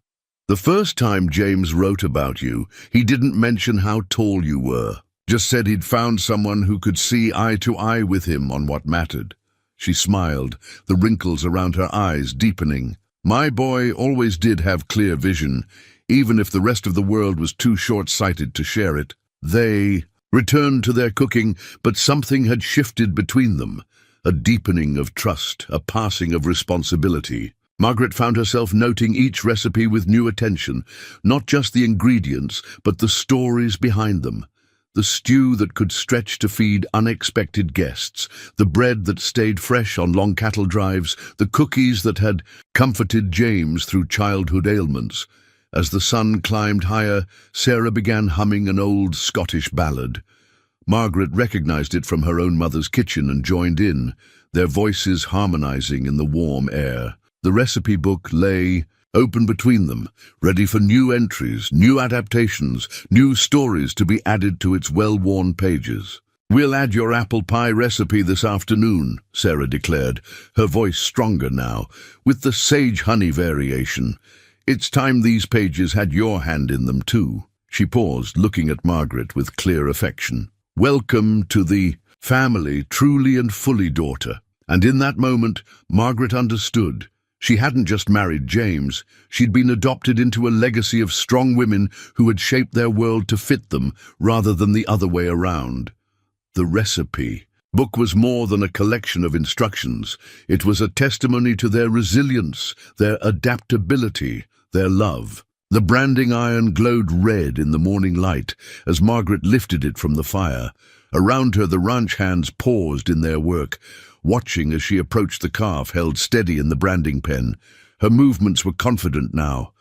S1: "The first time James wrote about you, he didn't mention how tall you were. Just said he'd found someone who could see eye to eye with him on what mattered." She smiled, the wrinkles around her eyes deepening. "My boy always did have clear vision, even if the rest of the world was too short-sighted to share it." They returned to their cooking, but something had shifted between them. A deepening of trust, a passing of responsibility. Margaret found herself noting each recipe with new attention, not just the ingredients, but the stories behind them. The stew that could stretch to feed unexpected guests, the bread that stayed fresh on long cattle drives, the cookies that had comforted James through childhood ailments. As the sun climbed higher, Sarah began humming an old Scottish ballad. Margaret recognized it from her own mother's kitchen and joined in, their voices harmonizing in the warm air. The recipe book lay open between them, ready for new entries, new adaptations, new stories to be added to its well-worn pages. "We'll add your apple pie recipe this afternoon," Sarah declared, her voice stronger now, with the sage honey variation. "It's time these pages had your hand in them too." She paused, looking at Margaret with clear affection. "Welcome to the family, truly and fully, daughter." And in that moment, Margaret understood. She hadn't just married James, she'd been adopted into a legacy of strong women who had shaped their world to fit them, rather than the other way around. The recipe book was more than a collection of instructions. It was a testimony to their resilience, their adaptability, their love. The branding iron glowed red in the morning light as Margaret lifted it from the fire. Around her, the ranch hands paused in their work, watching as she approached the calf held steady in the branding pen. Her movements were confident now.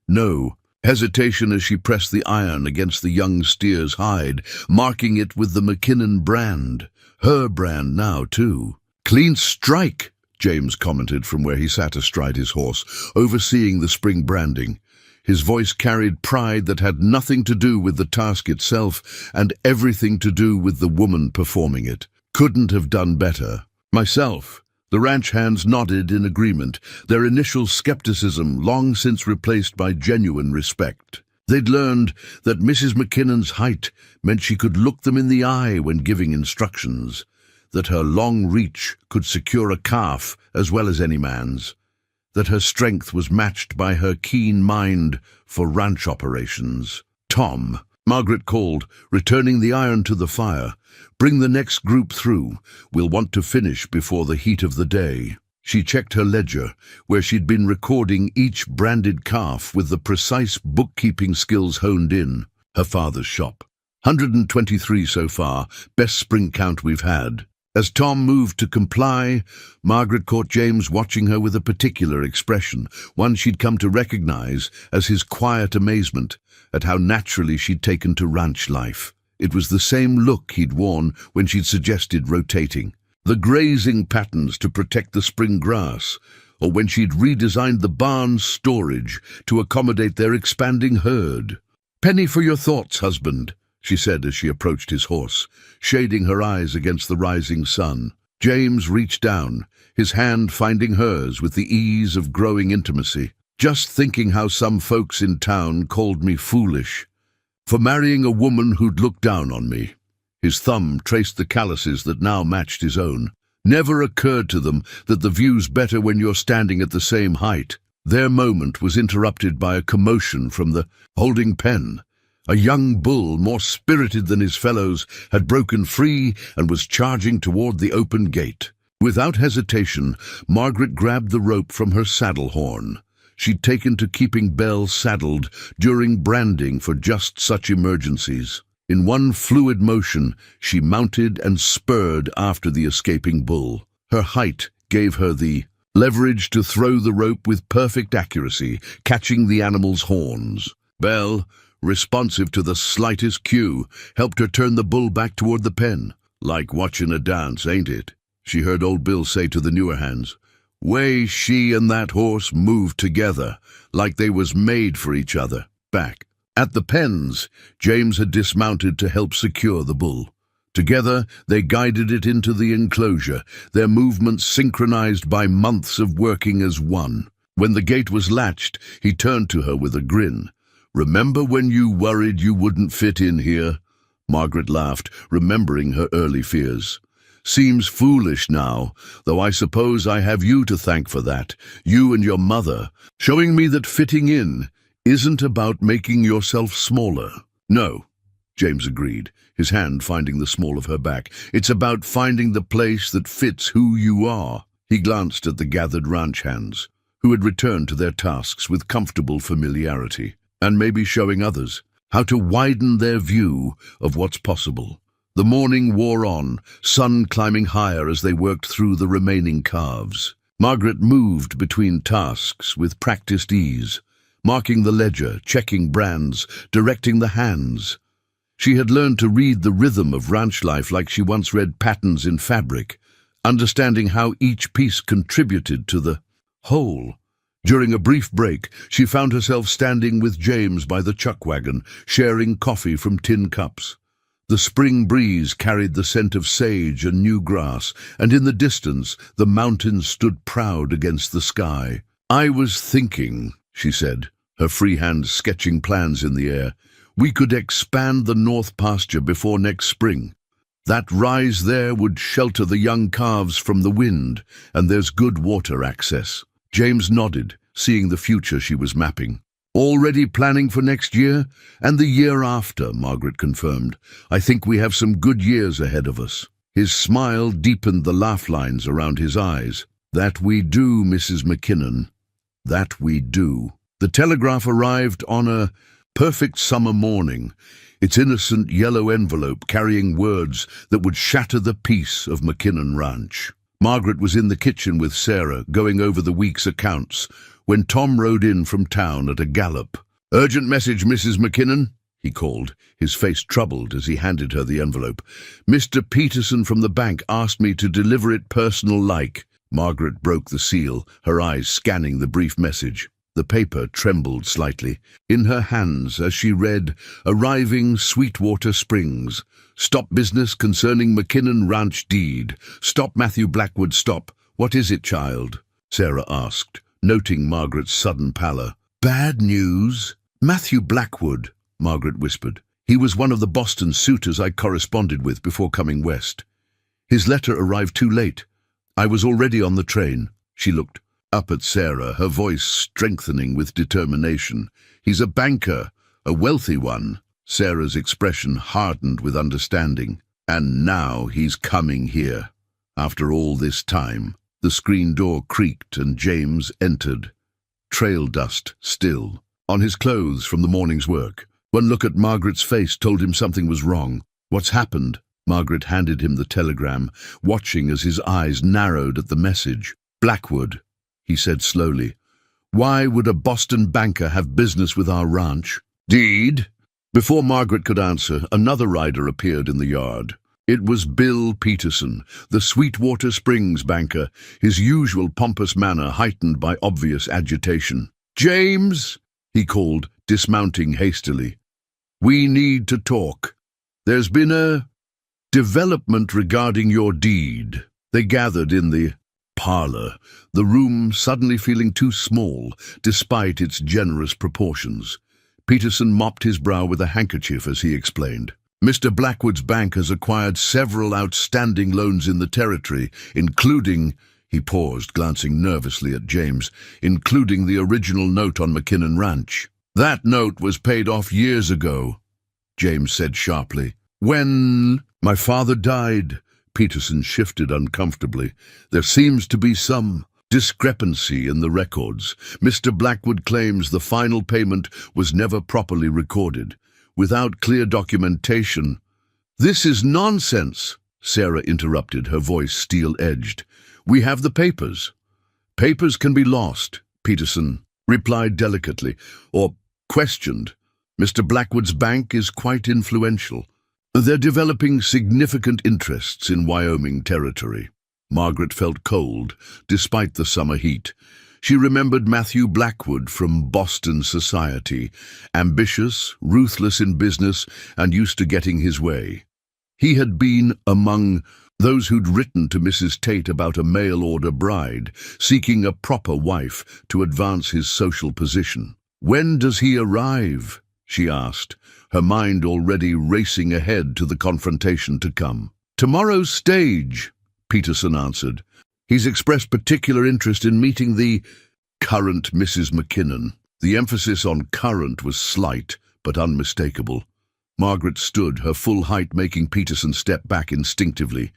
S1: No hesitation as she pressed the iron against the young steer's hide, marking it with the McKinnon brand. Her brand now, too. "Clean strike," James commented from where he sat astride his horse, overseeing the spring branding. His voice carried pride that had nothing to do with the task itself and everything to do with the woman performing it. "Couldn't have done better." "Myself." The ranch hands nodded in agreement, their initial skepticism long since replaced by genuine respect. They'd learned that Mrs. McKinnon's height meant she could look them in the eye when giving instructions, that her long reach could secure a calf as well as any man's, that her strength was matched by her keen mind for ranch operations. "Tom," Margaret called, returning the iron to the fire. "Bring the next group through. We'll want to finish before the heat of the day." She checked her ledger, where she'd been recording each branded calf with the precise bookkeeping skills honed in. Her father's shop. 123 so far, best spring count we've had. As Tom moved to comply, Margaret caught James watching her with a particular expression, one she'd come to recognize as his quiet amazement at how naturally she'd taken to ranch life. It was the same look he'd worn when she'd suggested rotating, the grazing patterns to protect the spring grass, or when she'd redesigned the barn's storage to accommodate their expanding herd. "Penny for your thoughts, husband," she said as she approached his horse, shading her eyes against the rising sun. James reached down, his hand finding hers with the ease of growing intimacy. "Just thinking how some folks in town called me foolish for marrying a woman who'd look down on me." His thumb traced the calluses that now matched his own. "Never occurred to them that the view's better when you're standing at the same height." Their moment was interrupted by a commotion from the holding pen. A young bull, more spirited than his fellows, had broken free and was charging toward the open gate. Without hesitation, Margaret grabbed the rope from her saddle horn. She'd taken to keeping Belle saddled during branding for just such emergencies. In one fluid motion, she mounted and spurred after the escaping bull. Her height gave her the leverage to throw the rope with perfect accuracy, catching the animal's horns. Belle, responsive to the slightest cue, helped her turn the bull back toward the pen. "Like watching a dance, ain't it?" she heard old Bill say to the newer hands. "Way she and that horse moved together, like they was made for each other." Back at the pens, James had dismounted to help secure the bull. Together, they guided it into the enclosure, their movements synchronized by months of working as one. When the gate was latched, he turned to her with a grin. "Remember when you worried you wouldn't fit in here?" Margaret laughed, remembering her early fears. "Seems foolish now, though I suppose I have you to thank for that, you and your mother, showing me that fitting in isn't about making yourself smaller." "No," James agreed, his hand finding the small of her back. "It's about finding the place that fits who you are." He glanced at the gathered ranch hands, who had returned to their tasks with comfortable familiarity, and maybe showing others how to widen their view of what's possible. The morning wore on, sun climbing higher as they worked through the remaining calves. Margaret moved between tasks with practiced ease, marking the ledger, checking brands, directing the hands. She had learned to read the rhythm of ranch life like she once read patterns in fabric, understanding how each piece contributed to the whole. During a brief break, she found herself standing with James by the chuck wagon, sharing coffee from tin cups. The spring breeze carried the scent of sage and new grass, and in the distance, the mountains stood proud against the sky. "I was thinking," she said, her free hand sketching plans in the air, "we could expand the north pasture before next spring. That rise there would shelter the young calves from the wind, and there's good water access." James nodded, seeing the future she was mapping. "Already planning for next year? And the year after," Margaret confirmed. "I think we have some good years ahead of us." His smile deepened the laugh lines around his eyes. "That we do, Mrs. McKinnon. That we do." The telegraph arrived on a perfect summer morning, its innocent yellow envelope carrying words that would shatter the peace of McKinnon Ranch. Margaret was in the kitchen with Sarah, going over the week's accounts, when Tom rode in from town at a gallop. "Urgent message, Mrs. McKinnon," he called, his face troubled as he handed her the envelope. "Mr. Peterson from the bank asked me to deliver it personal-like." Margaret broke the seal, her eyes scanning the brief message. The paper trembled slightly in her hands as she read, "Arriving Sweetwater Springs. Stop business concerning McKinnon Ranch deed. Stop Matthew Blackwood, stop." "What is it, child?" Sarah asked, noting Margaret's sudden pallor. "Bad news?" "Matthew Blackwood," Margaret whispered. "He was one of the Boston suitors I corresponded with before coming west. His letter arrived too late. I was already on the train." She looked up at Sarah, her voice strengthening with determination. "He's a banker, a wealthy one." Sarah's expression hardened with understanding. "And now he's coming here. After all this time." The screen door creaked and James entered, trail dust still on his clothes from the morning's work. One look at Margaret's face told him something was wrong. "What's happened?" Margaret handed him the telegram, watching as his eyes narrowed at the message. "Blackwood," he said slowly. "Why would a Boston banker have business with our ranch?" "Deed?" Before Margaret could answer, another rider appeared in the yard. It was Bill Peterson, the Sweetwater Springs banker, his usual pompous manner heightened by obvious agitation. "James," he called, dismounting hastily. "We need to talk. There's been a development regarding your deed." They gathered in the parlor, the room suddenly feeling too small, despite its generous proportions. Peterson mopped his brow with a handkerchief as he explained. "Mr. Blackwood's bank has acquired several outstanding loans in the territory, including," he paused, glancing nervously at James, "including the original note on McKinnon Ranch." "That note was paid off years ago," James said sharply. "When my father died," Peterson shifted uncomfortably. "There seems to be some discrepancy in the records. Mr. Blackwood claims the final payment was never properly recorded, without clear documentation." "This is nonsense," Sarah interrupted, her voice steel-edged. "We have the papers." "Papers can be lost," Peterson replied delicately, "or questioned. Mr. Blackwood's bank is quite influential. They're developing significant interests in Wyoming territory." Margaret felt cold, despite the summer heat. She remembered Matthew Blackwood from Boston society, ambitious, ruthless in business, and used to getting his way. He had been among those who'd written to Mrs. Tate about a mail-order bride, seeking a proper wife to advance his social position. "When does he arrive?" she asked, her mind already racing ahead to the confrontation to come. "Tomorrow's stage," Peterson answered. "He's expressed particular interest in meeting the current Mrs. McKinnon." The emphasis on current was slight, but unmistakable. Margaret stood, her full height making Peterson step back instinctively.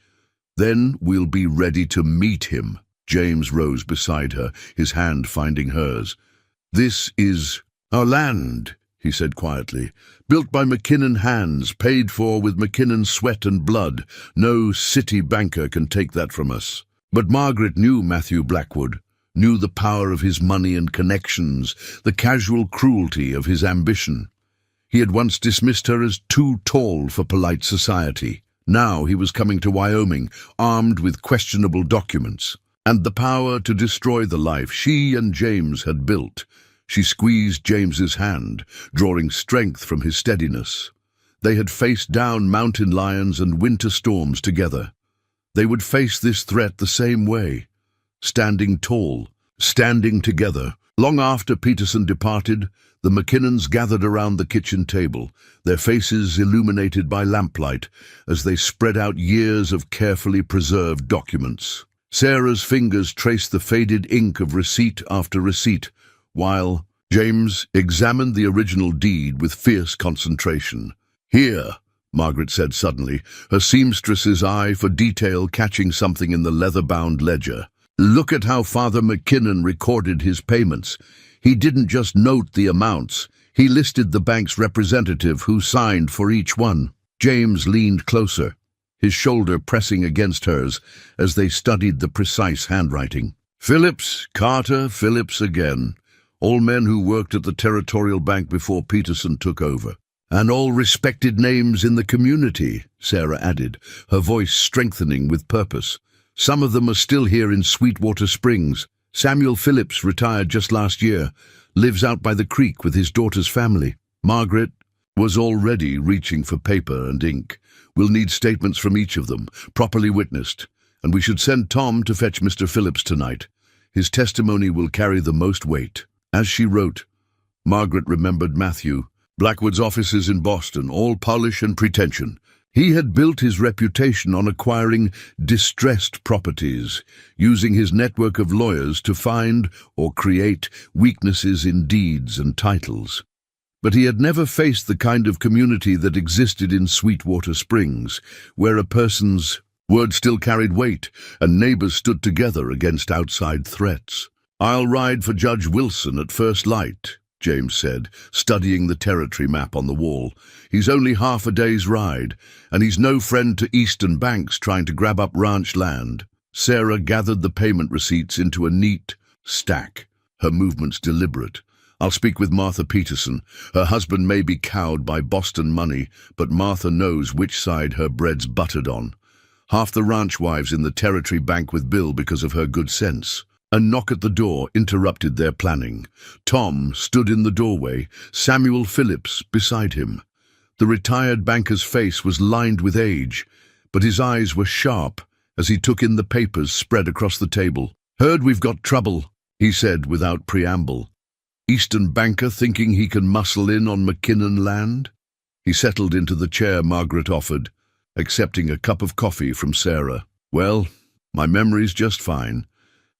S1: "Then we'll be ready to meet him." James rose beside her, his hand finding hers. "This is our land," he said quietly, "built by McKinnon hands, paid for with McKinnon sweat and blood. No city banker can take that from us." But Margaret knew Matthew Blackwood. knew the power of his money and connections, the casual cruelty of his ambition. He had once dismissed her as too tall for polite society. Now he was coming to Wyoming, armed with questionable documents, and the power to destroy the life she and James had built. She squeezed James's hand, drawing strength from his steadiness. They had faced down mountain lions and winter storms together. They would face this threat the same way, standing tall, standing together. Long after Peterson departed, the McKinnons gathered around the kitchen table, their faces illuminated by lamplight as they spread out years of carefully preserved documents. Sarah's fingers traced the faded ink of receipt after receipt, while James examined the original deed with fierce concentration. "Here," Margaret said suddenly, her seamstress's eye for detail catching something in the leather-bound ledger. "Look at how Father McKinnon recorded his payments. He didn't just note the amounts, he listed the bank's representative who signed for each one." James leaned closer, his shoulder pressing against hers as they studied the precise handwriting. "Phillips, Carter, Phillips again. All men who worked at the Territorial Bank before Peterson took over. And all respected names in the community," Sarah added, her voice strengthening with purpose. "Some of them are still here in Sweetwater Springs. Samuel Phillips retired just last year, lives out by the creek with his daughter's family." Margaret was already reaching for paper and ink. "We'll need statements from each of them, properly witnessed, and we should send Tom to fetch Mr. Phillips tonight. His testimony will carry the most weight." As she wrote, Margaret remembered Matthew. Blackwood's offices in Boston, all polish and pretension. He had built his reputation on acquiring distressed properties, using his network of lawyers to find or create weaknesses in deeds and titles. But he had never faced the kind of community that existed in Sweetwater Springs, where a person's word still carried weight and neighbors stood together against outside threats. "I'll ride for Judge Wilson at first light," James said, studying the territory map on the wall. "He's only half a day's ride, and he's no friend to Eastern banks trying to grab up ranch land." Sarah gathered the payment receipts into a neat stack, her movements deliberate. "I'll speak with Martha Peterson. Her husband may be cowed by Boston money, but Martha knows which side her bread's buttered on. Half the ranch wives in the Territory bank with Bill because of her good sense." A knock at the door interrupted their planning. Tom stood in the doorway, Samuel Phillips beside him. The retired banker's face was lined with age, but his eyes were sharp as he took in the papers spread across the table. "Heard we've got trouble," he said without preamble. "Eastern banker thinking he can muscle in on McKinnon land?" He settled into the chair Margaret offered, accepting a cup of coffee from Sarah. "Well, my memory's just fine,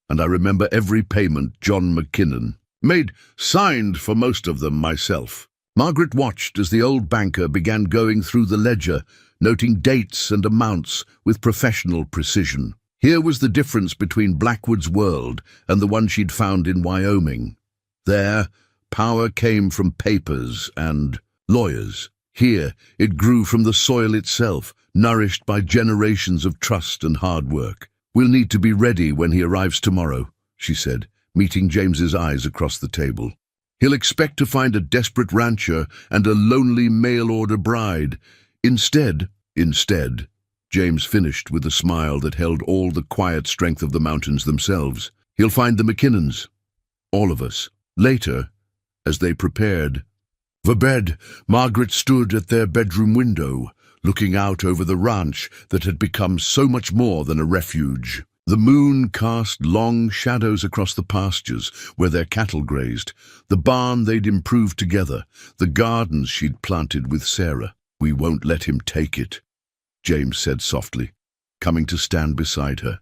S1: and I remember every payment John McKinnon made, signed for most of them myself." Margaret watched as the old banker began going through the ledger, noting dates and amounts with professional precision. Here was the difference between Blackwood's world and the one she'd found in Wyoming. There, power came from papers and lawyers. Here, it grew from the soil itself, nourished by generations of trust and hard work. "We'll need to be ready when he arrives tomorrow," she said, meeting James's eyes across the table. "He'll expect to find a desperate rancher and a lonely mail-order bride. Instead, James finished with a smile that held all the quiet strength of the mountains themselves, he'll find the McKinnons. All of us." Later, as they prepared for bed, Margaret stood at their bedroom window, looking out over the ranch that had become so much more than a refuge. The moon cast long shadows across the pastures where their cattle grazed, the barn they'd improved together, the gardens she'd planted with Sarah. "We won't let him take it," James said softly, coming to stand beside her.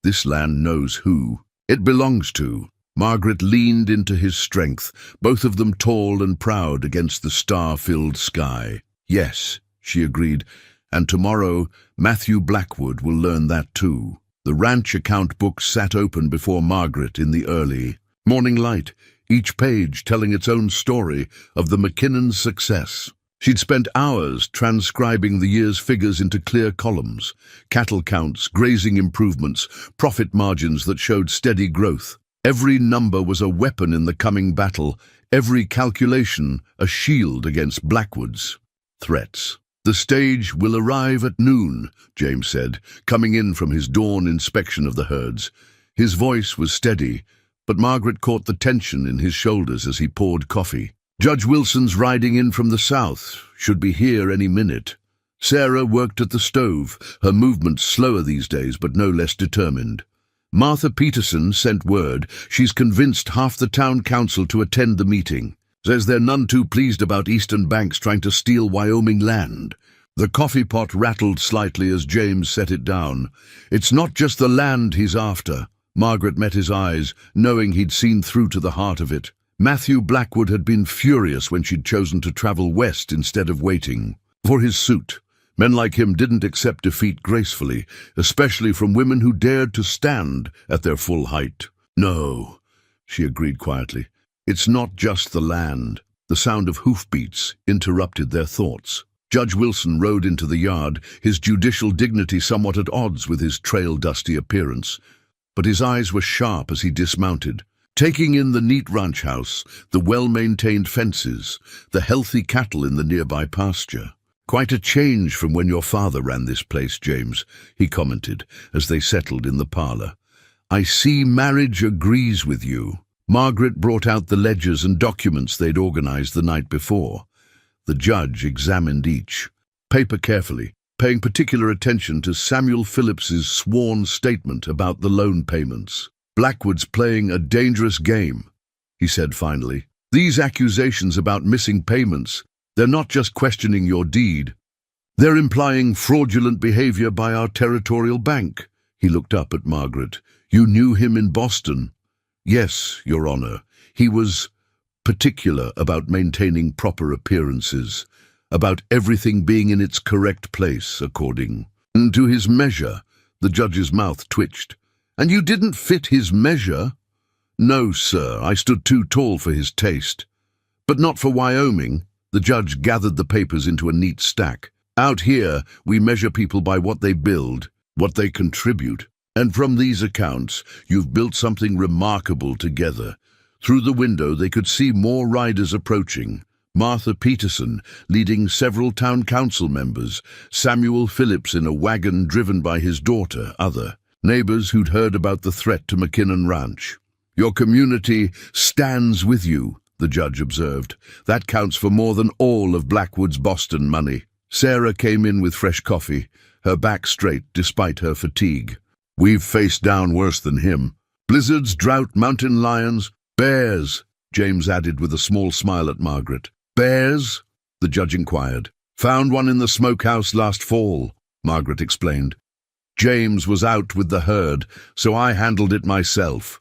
S1: "This land knows who it belongs to." Margaret leaned into his strength, both of them tall and proud against the star-filled sky. "Yes," she agreed, "and tomorrow Matthew Blackwood will learn that too." The ranch account book sat open before Margaret in the early morning light, each page telling its own story of the McKinnons' success. She'd spent hours transcribing the year's figures into clear columns, cattle counts, grazing improvements, profit margins that showed steady growth. Every number was a weapon in the coming battle, every calculation a shield against Blackwood's threats. "The stage will arrive at noon," James said, coming in from his dawn inspection of the herds. His voice was steady, but Margaret caught the tension in his shoulders as he poured coffee. "Judge Wilson's riding in from the south, should be here any minute." Sarah worked at the stove, her movements slower these days but no less determined. Martha Peterson sent word she's convinced half the town council to attend the meeting. Says they're none too pleased about Eastern Banks trying to steal Wyoming land. The coffee pot rattled slightly as James set it down. "It's not just the land he's after." Margaret met his eyes, knowing he'd seen through to the heart of it. Matthew Blackwood had been furious when she'd chosen to travel west instead of waiting for his suit. Men like him didn't accept defeat gracefully, especially from women who dared to stand at their full height. "No," she agreed quietly. "It's not just the land." The sound of hoofbeats interrupted their thoughts. Judge Wilson rode into the yard, his judicial dignity somewhat at odds with his trail-dusty appearance. But his eyes were sharp as he dismounted, taking in the neat ranch house, the well-maintained fences, the healthy cattle in the nearby pasture. "Quite a change from when your father ran this place, James," he commented as they settled in the parlor. "I see marriage agrees with you." Margaret brought out the ledgers and documents they'd organized the night before. The judge examined each paper carefully, paying particular attention to Samuel Phillips's sworn statement about the loan payments. "Blackwood's playing a dangerous game," he said finally. "These accusations about missing payments, they're not just questioning your deed. They're implying fraudulent behavior by our territorial bank." He looked up at Margaret. "You knew him in Boston?" "Yes, Your Honor. He was particular about maintaining proper appearances, about everything being in its correct place according to his measure." The judge's mouth twitched. "And you didn't fit his measure?" "No, sir. I stood too tall for his taste." "But not for Wyoming." The judge gathered the papers into a neat stack. "Out here, we measure people by what they build, what they contribute. And from these accounts, you've built something remarkable together." Through the window, they could see more riders approaching. Martha Peterson leading several town council members, Samuel Phillips in a wagon driven by his daughter, other neighbors who'd heard about the threat to McKinnon Ranch. "Your community stands with you," the judge observed. "That counts for more than all of Blackwood's Boston money." Sarah came in with fresh coffee, her back straight despite her fatigue. "We've faced down worse than him. Blizzards, drought, mountain lions, bears," James added with a small smile at Margaret. "Bears?" the judge inquired. "Found one in the smokehouse last fall," Margaret explained. "James was out with the herd, so I handled it myself."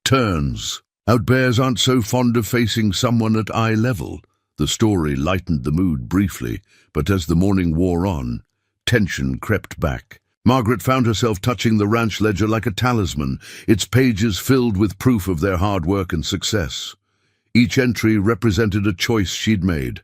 S1: "Turns. Out bears aren't so fond of facing someone at eye level." The story lightened the mood briefly, but as the morning wore on, tension crept back. Margaret found herself touching the ranch ledger like a talisman, its pages filled with proof of their hard work and success. Each entry represented a choice she'd made,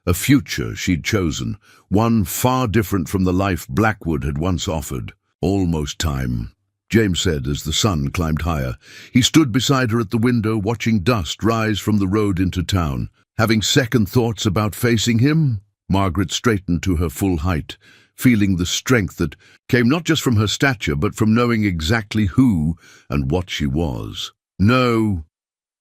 S1: a future she'd chosen, one far different from the life Blackwood had once offered. "Almost time," James said as the sun climbed higher. He stood beside her at the window, watching dust rise from the road into town. Having second thoughts about facing him, Margaret straightened to her full height, feeling the strength that came not just from her stature, but from knowing exactly who and what she was. "No.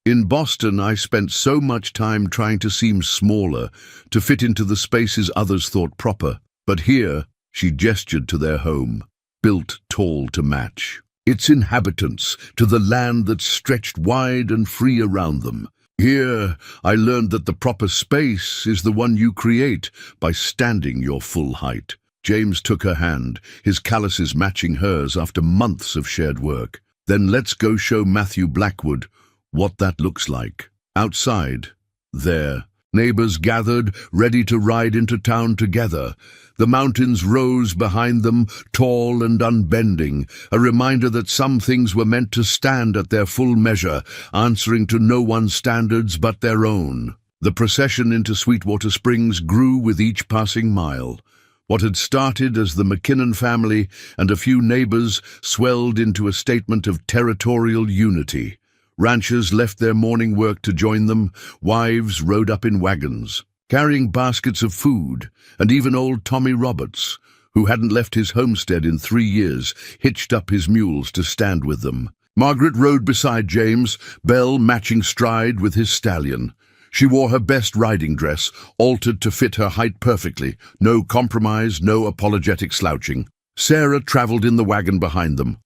S1: In Boston, I spent so much time trying to seem smaller, to fit into the spaces others thought proper. But here," she gestured to their home, "built tall to match its inhabitants, to the land that stretched wide and free around them. Here, I learned that the proper space is the one you create by standing your full height." James took her hand, his calluses matching hers after months of shared work. "Then let's go show Matthew Blackwood what that looks like." Outside, there, neighbors gathered, ready to ride into town together. The mountains rose behind them, tall and unbending, a reminder that some things were meant to stand at their full measure, answering to no one's standards but their own. The procession into Sweetwater Springs grew with each passing mile. What had started as the McKinnon family and a few neighbors swelled into a statement of territorial unity. Ranchers left their morning work to join them. Wives rode up in wagons, carrying baskets of food, and even old Tommy Roberts, who hadn't left his homestead in 3 years, hitched up his mules to stand with them. Margaret rode beside James, Belle matching stride with his stallion. She wore her best riding dress, altered to fit her height perfectly. No compromise, no apologetic slouching. Sarah travelled in the wagon behind them,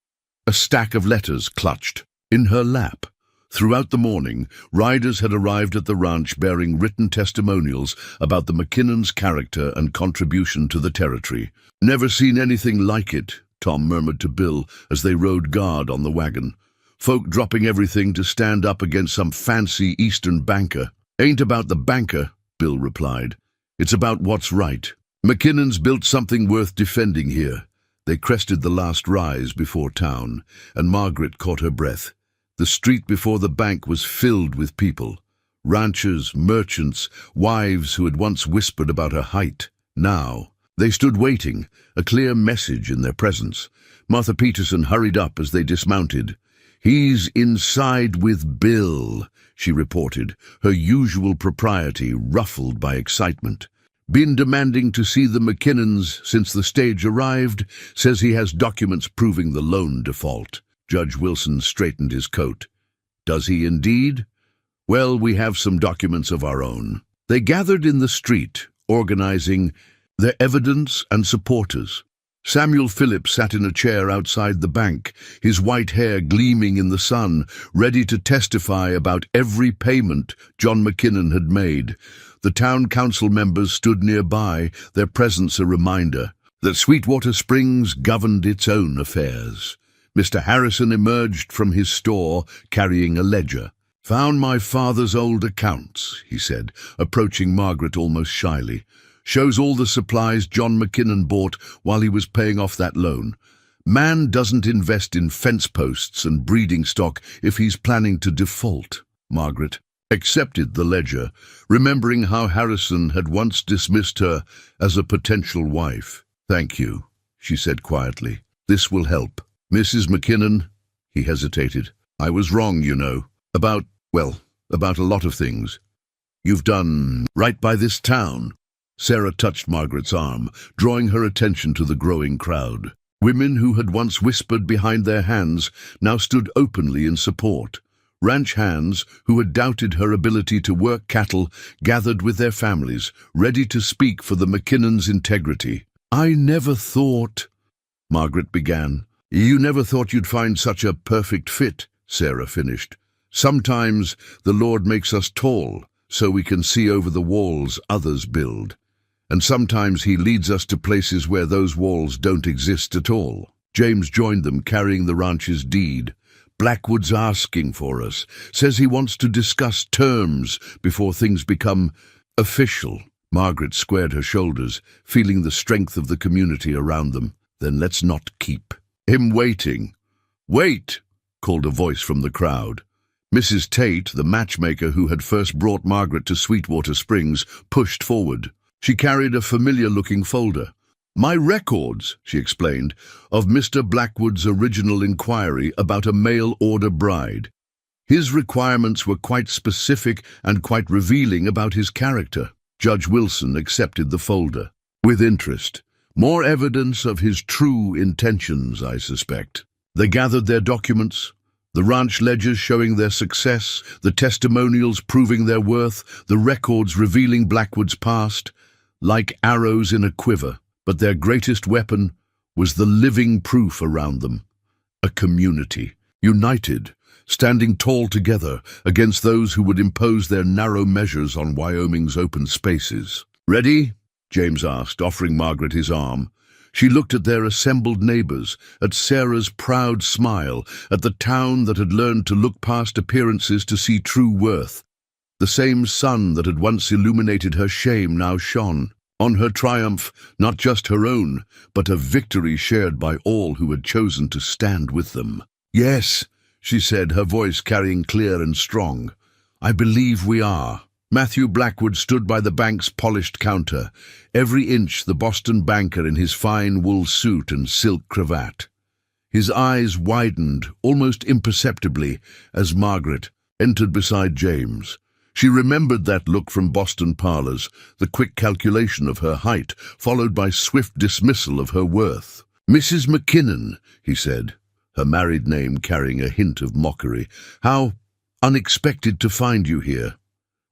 S1: a stack of letters clutched in her lap. Throughout the morning, riders had arrived at the ranch bearing written testimonials about the McKinnons' character and contribution to the territory. "Never seen anything like it," Tom murmured to Bill as they rode guard on the wagon. "Folk dropping everything to stand up against some fancy Eastern banker." "Ain't about the banker," Bill replied. "It's about what's right. McKinnon's built something worth defending here." They crested the last rise before town, and Margaret caught her breath. The street before the bank was filled with people. Ranchers, merchants, wives who had once whispered about her height. Now, they stood waiting, a clear message in their presence. Martha Peterson hurried up as they dismounted. "He's inside with Bill," she reported, her usual propriety ruffled by excitement. "Been demanding to see the McKinnons since the stage arrived. Says he has documents proving the loan default." Judge Wilson straightened his coat. "Does he indeed? Well, we have some documents of our own." They gathered in the street, organizing their evidence and supporters. Samuel Phillips sat in a chair outside the bank, his white hair gleaming in the sun, ready to testify about every payment John McKinnon had made. The town council members stood nearby, their presence a reminder that Sweetwater Springs governed its own affairs. Mr. Harrison emerged from his store, carrying a ledger. "Found my father's old accounts," he said, approaching Margaret almost shyly. "Shows all the supplies John McKinnon bought while he was paying off that loan. Man doesn't invest in fence posts and breeding stock if he's planning to default." Margaret accepted the ledger, remembering how Harrison had once dismissed her as a potential wife. "Thank you," she said quietly. "This will help." "Mrs. McKinnon," he hesitated, "I was wrong, you know, about a lot of things. You've done right by this town." Sarah touched Margaret's arm, drawing her attention to the growing crowd. Women who had once whispered behind their hands now stood openly in support. Ranch hands who had doubted her ability to work cattle gathered with their families, ready to speak for the McKinnons' integrity. "I never thought," Margaret began. "You never thought you'd find such a perfect fit," Sarah finished. "Sometimes the Lord makes us tall so we can see over the walls others build. And sometimes he leads us to places where those walls don't exist at all." James joined them, carrying the ranch's deed. "Blackwood's asking for us. Says he wants to discuss terms before things become official." Margaret squared her shoulders, feeling the strength of the community around them. "Then let's not keep him waiting." "Wait!" called a voice from the crowd. Mrs. Tate, the matchmaker who had first brought Margaret to Sweetwater Springs, pushed forward. She carried a familiar-looking folder. "My records," she explained, "of Mr. Blackwood's original inquiry about a mail-order bride. His requirements were quite specific and quite revealing about his character." Judge Wilson accepted the folder with interest. "More evidence of his true intentions, I suspect." They gathered their documents, the ranch ledgers showing their success, the testimonials proving their worth, the records revealing Blackwood's past, like arrows in a quiver. But their greatest weapon was the living proof around them. A community, united, standing tall together against those who would impose their narrow measures on Wyoming's open spaces. "Ready?" James asked, offering Margaret his arm. She looked at their assembled neighbors, at Sarah's proud smile, at the town that had learned to look past appearances to see true worth. The same sun that had once illuminated her shame now shone on her triumph, not just her own, but a victory shared by all who had chosen to stand with them. "Yes," she said, her voice carrying clear and strong. "I believe we are." Matthew Blackwood stood by the bank's polished counter, every inch the Boston banker in his fine wool suit and silk cravat. His eyes widened, almost imperceptibly, as Margaret entered beside James. She remembered that look from Boston parlors, the quick calculation of her height, followed by swift dismissal of her worth. "Mrs. McKinnon," he said, her married name carrying a hint of mockery. "How unexpected to find you here.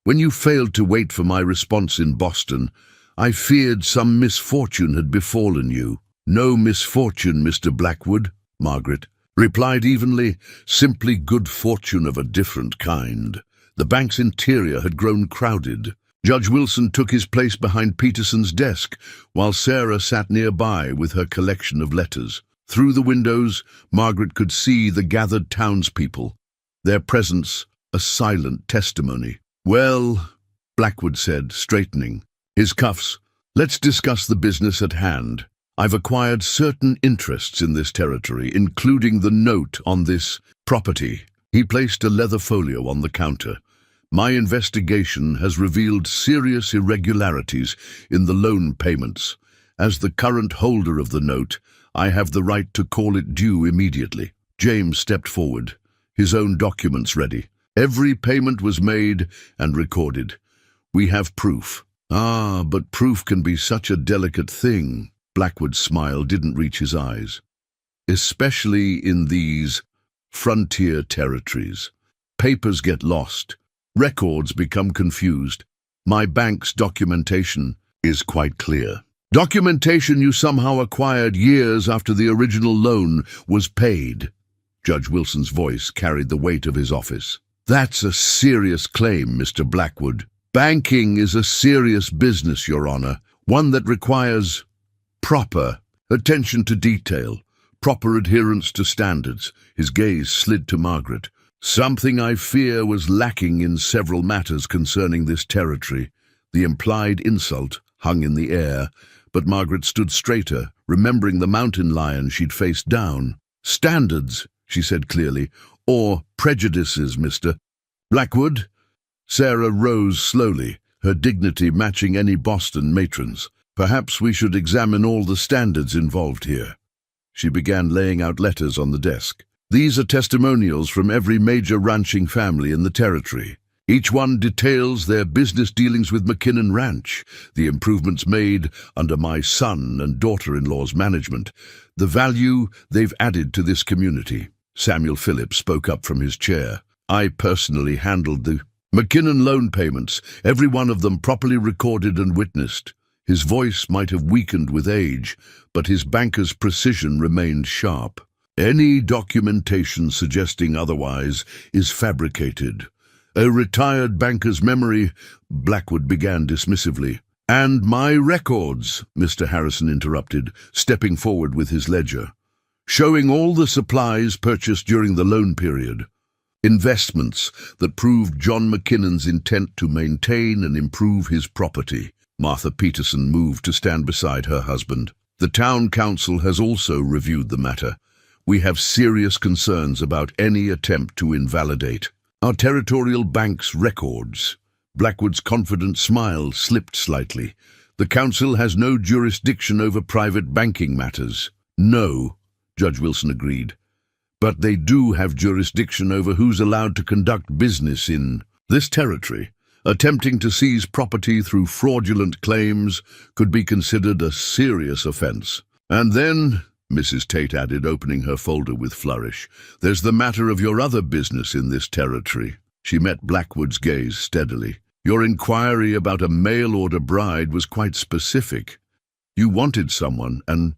S1: When you failed to wait for my response in Boston, I feared some misfortune had befallen you." "No misfortune, Mr. Blackwood," Margaret replied evenly, "simply good fortune of a different kind." The bank's interior had grown crowded. Judge Wilson took his place behind Peterson's desk, while Sarah sat nearby with her collection of letters. Through the windows, Margaret could see the gathered townspeople, their presence a silent testimony. "Well," Blackwood said, straightening his cuffs, "let's discuss the business at hand. I've acquired certain interests in this territory, including the note on this property." He placed a leather folio on the counter. "My investigation has revealed serious irregularities in the loan payments. As the current holder of the note, I have the right to call it due immediately." James stepped forward, his own documents ready. "Every payment was made and recorded. We have proof." "Ah, but proof can be such a delicate thing." Blackwood's smile didn't reach his eyes. "Especially in these frontier territories. Papers get lost. Records become confused. My bank's documentation is quite clear." "Documentation you somehow acquired years after the original loan was paid." Judge Wilson's voice carried the weight of his office. "That's a serious claim, Mr. Blackwood. Banking is a serious business, Your Honor, one that requires proper attention to detail, proper adherence to standards." His gaze slid to Margaret. "Something I fear was lacking in several matters concerning this territory." The implied insult hung in the air, but Margaret stood straighter, remembering the mountain lion she'd faced down. "Standards," she said clearly, "or prejudices, Mr. Blackwood." Sarah rose slowly, her dignity matching any Boston matron's. "Perhaps we should examine all the standards involved here." She began laying out letters on the desk. "These are testimonials from every major ranching family in the territory. Each one details their business dealings with McKinnon Ranch, the improvements made under my son and daughter-in-law's management, the value they've added to this community." Samuel Phillips spoke up from his chair. "I personally handled the McKinnon loan payments, every one of them properly recorded and witnessed." His voice might have weakened with age, but his banker's precision remained sharp. "Any documentation suggesting otherwise is fabricated. A retired banker's memory," Blackwood began dismissively. "And my records," Mr. Harrison interrupted, stepping forward with his ledger, "showing all the supplies purchased during the loan period. Investments that proved John McKinnon's intent to maintain and improve his property." Martha Peterson moved to stand beside her husband. "The town council has also reviewed the matter. We have serious concerns about any attempt to invalidate our territorial bank's records." Blackwood's confident smile slipped slightly. "The council has no jurisdiction over private banking matters." "No," Judge Wilson agreed. "But they do have jurisdiction over who's allowed to conduct business in this territory. Attempting to seize property through fraudulent claims could be considered a serious offense. And then," Mrs. Tate added, opening her folder with flourish, "there's the matter of your other business in this territory." She met Blackwood's gaze steadily. "Your inquiry about a mail-order bride was quite specific. You wanted someone, and,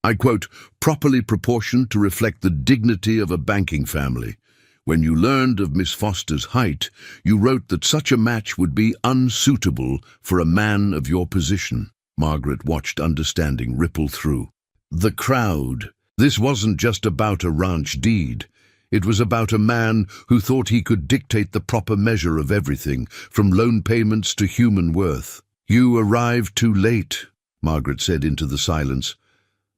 S1: I quote, properly proportioned to reflect the dignity of a banking family. When you learned of Miss Foster's height, you wrote that such a match would be unsuitable for a man of your position." Margaret watched understanding ripple through the crowd. This wasn't just about a ranch deed. It was about a man who thought he could dictate the proper measure of everything, from loan payments to human worth. "You arrived too late," Margaret said into the silence.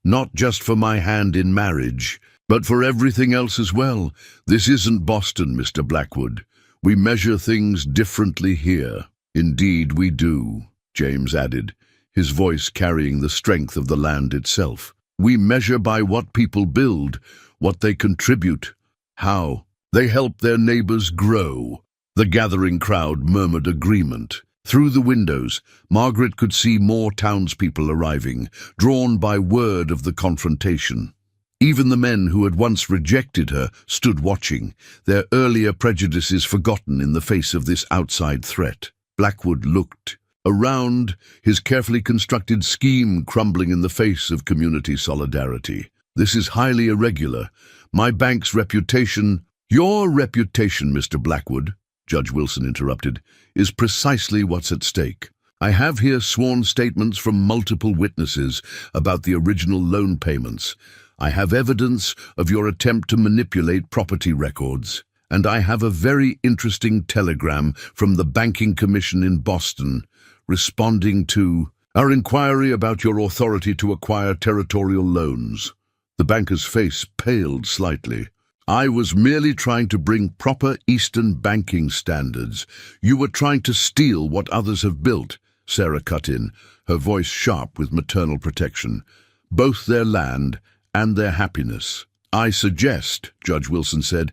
S1: "Not just for my hand in marriage, but for everything else as well. This isn't Boston, Mr. Blackwood. We measure things differently here." "Indeed we do," James added, his voice carrying the strength of the land itself. We measure by what people build, what they contribute, how they help their neighbors grow." The gathering crowd murmured agreement. Through the windows, Margaret could see more townspeople arriving, drawn by word of the confrontation. Even the men who had once rejected her stood watching, their earlier prejudices forgotten in the face of this outside threat. Blackwood looked around, his carefully constructed scheme crumbling in the face of community solidarity. "This is highly irregular. My bank's reputation—" "Your reputation, Mr. Blackwood," Judge Wilson interrupted, "is precisely what's at stake. I have here sworn statements from multiple witnesses about the original loan payments. I have evidence of your attempt to manipulate property records. And I have a very interesting telegram from the Banking Commission in Boston responding to our inquiry about your authority to acquire territorial loans." The banker's face paled slightly. "I was merely trying to bring proper Eastern banking standards. You were trying to steal what others have built," Sarah cut in, her voice sharp with maternal protection. "Both their land and their happiness. I suggest," Judge Wilson said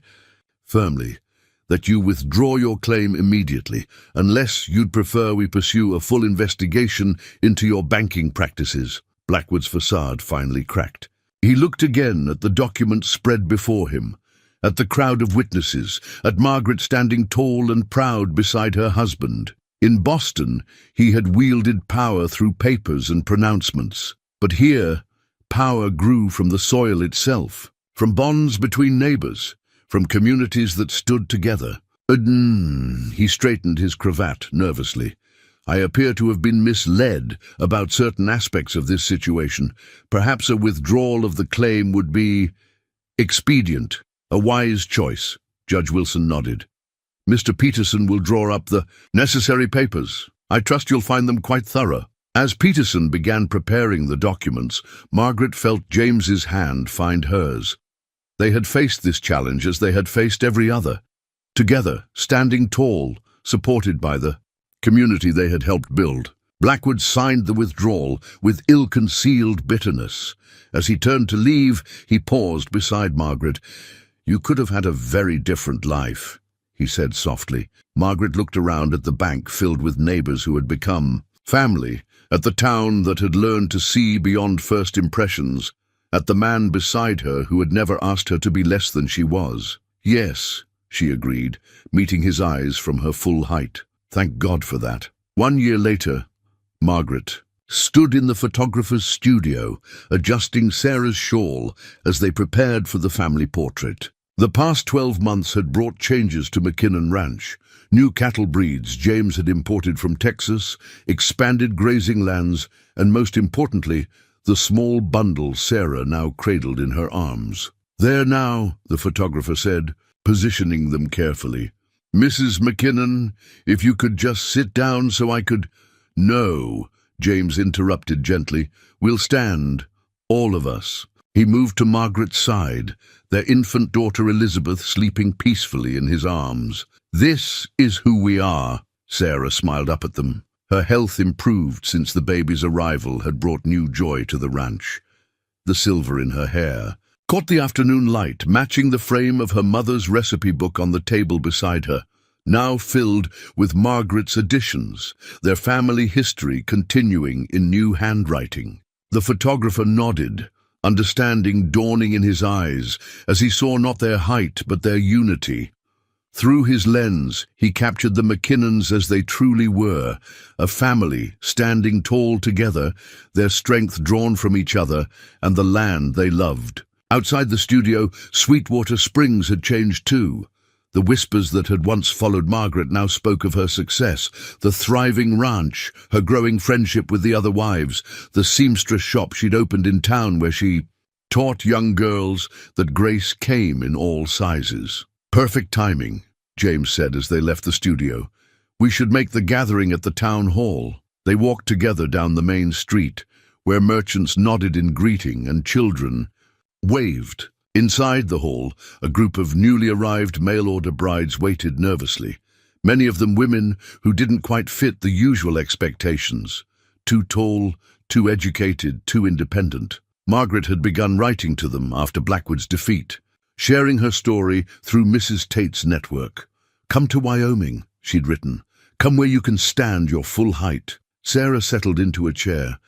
S1: firmly, "that you withdraw your claim immediately, unless you'd prefer we pursue a full investigation into your banking practices." Blackwood's facade finally cracked. He looked again at the document spread before him, at the crowd of witnesses, at Margaret standing tall and proud beside her husband. In Boston, he had wielded power through papers and pronouncements. But here, power grew from the soil itself, from bonds between neighbors, from communities that stood together. He straightened his cravat nervously. "I appear to have been misled about certain aspects of this situation. Perhaps a withdrawal of the claim would be expedient, a wise choice." Judge Wilson nodded. "Mr. Peterson will draw up the necessary papers. I trust you'll find them quite thorough." As Peterson began preparing the documents, Margaret felt James's hand find hers. They had faced this challenge as they had faced every other, together, standing tall, supported by the community they had helped build. Blackwood signed the withdrawal with ill-concealed bitterness. As he turned to leave, he paused beside Margaret. "You could have had a very different life," he said softly. Margaret looked around at the bank filled with neighbors who had become family, at the town that had learned to see beyond first impressions, at the man beside her who had never asked her to be less than she was. "Yes," she agreed, meeting his eyes from her full height. "Thank God for that." 1 year later, Margaret stood in the photographer's studio, adjusting Sarah's shawl as they prepared for the family portrait. The past 12 months had brought changes to McKinnon Ranch. New cattle breeds James had imported from Texas, expanded grazing lands, and most importantly, the small bundle Sarah now cradled in her arms. "There now," the photographer said, positioning them carefully. "Mrs. McKinnon, if you could just sit down so I could—" "No," James interrupted gently. "We'll stand, all of us." He moved to Margaret's side, their infant daughter Elizabeth sleeping peacefully in his arms. "This is who we are," Sarah smiled up at them. Her health improved since the baby's arrival had brought new joy to the ranch. The silver in her hair caught the afternoon light, matching the frame of her mother's recipe book on the table beside her, now filled with Margaret's additions, their family history continuing in new handwriting. The photographer nodded, understanding dawning in his eyes as he saw not their height but their unity. Through his lens, he captured the McKinnons as they truly were, a family standing tall together, their strength drawn from each other and the land they loved. Outside the studio, Sweetwater Springs had changed too. The whispers that had once followed Margaret now spoke of her success, the thriving ranch, her growing friendship with the other wives, the seamstress shop she'd opened in town where she taught young girls that grace came in all sizes. "Perfect timing," James said as they left the studio. "We should make the gathering at the town hall." They walked together down the main street, where merchants nodded in greeting and children waved. Inside the hall, a group of newly arrived mail-order brides waited nervously, many of them women who didn't quite fit the usual expectations. Too tall, too educated, too independent. Margaret had begun writing to them after Blackwood's defeat, sharing her story through Mrs. Tate's network. "Come to Wyoming," she'd written. "Come where you can stand your full height." Sarah settled into a chair,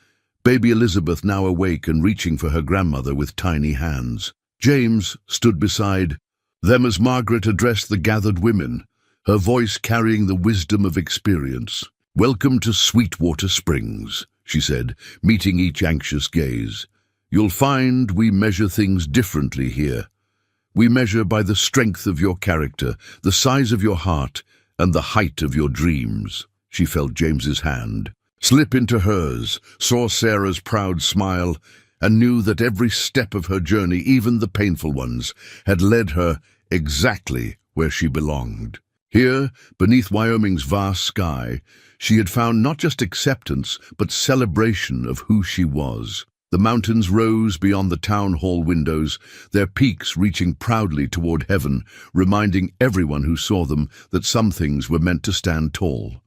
S1: baby Elizabeth now awake and reaching for her grandmother with tiny hands. James stood beside them as Margaret addressed the gathered women, her voice carrying the wisdom of experience. "Welcome to Sweetwater Springs," she said, meeting each anxious gaze. "You'll find we measure things differently here. We measure by the strength of your character, the size of your heart, and the height of your dreams." She felt James's hand slip into hers, saw Sarah's proud smile, and knew that every step of her journey, even the painful ones, had led her exactly where she belonged. Here, beneath Wyoming's vast sky, she had found not just acceptance, but celebration of who she was. The mountains rose beyond the town hall windows, their peaks reaching proudly toward heaven, reminding everyone who saw them that some things were meant to stand tall.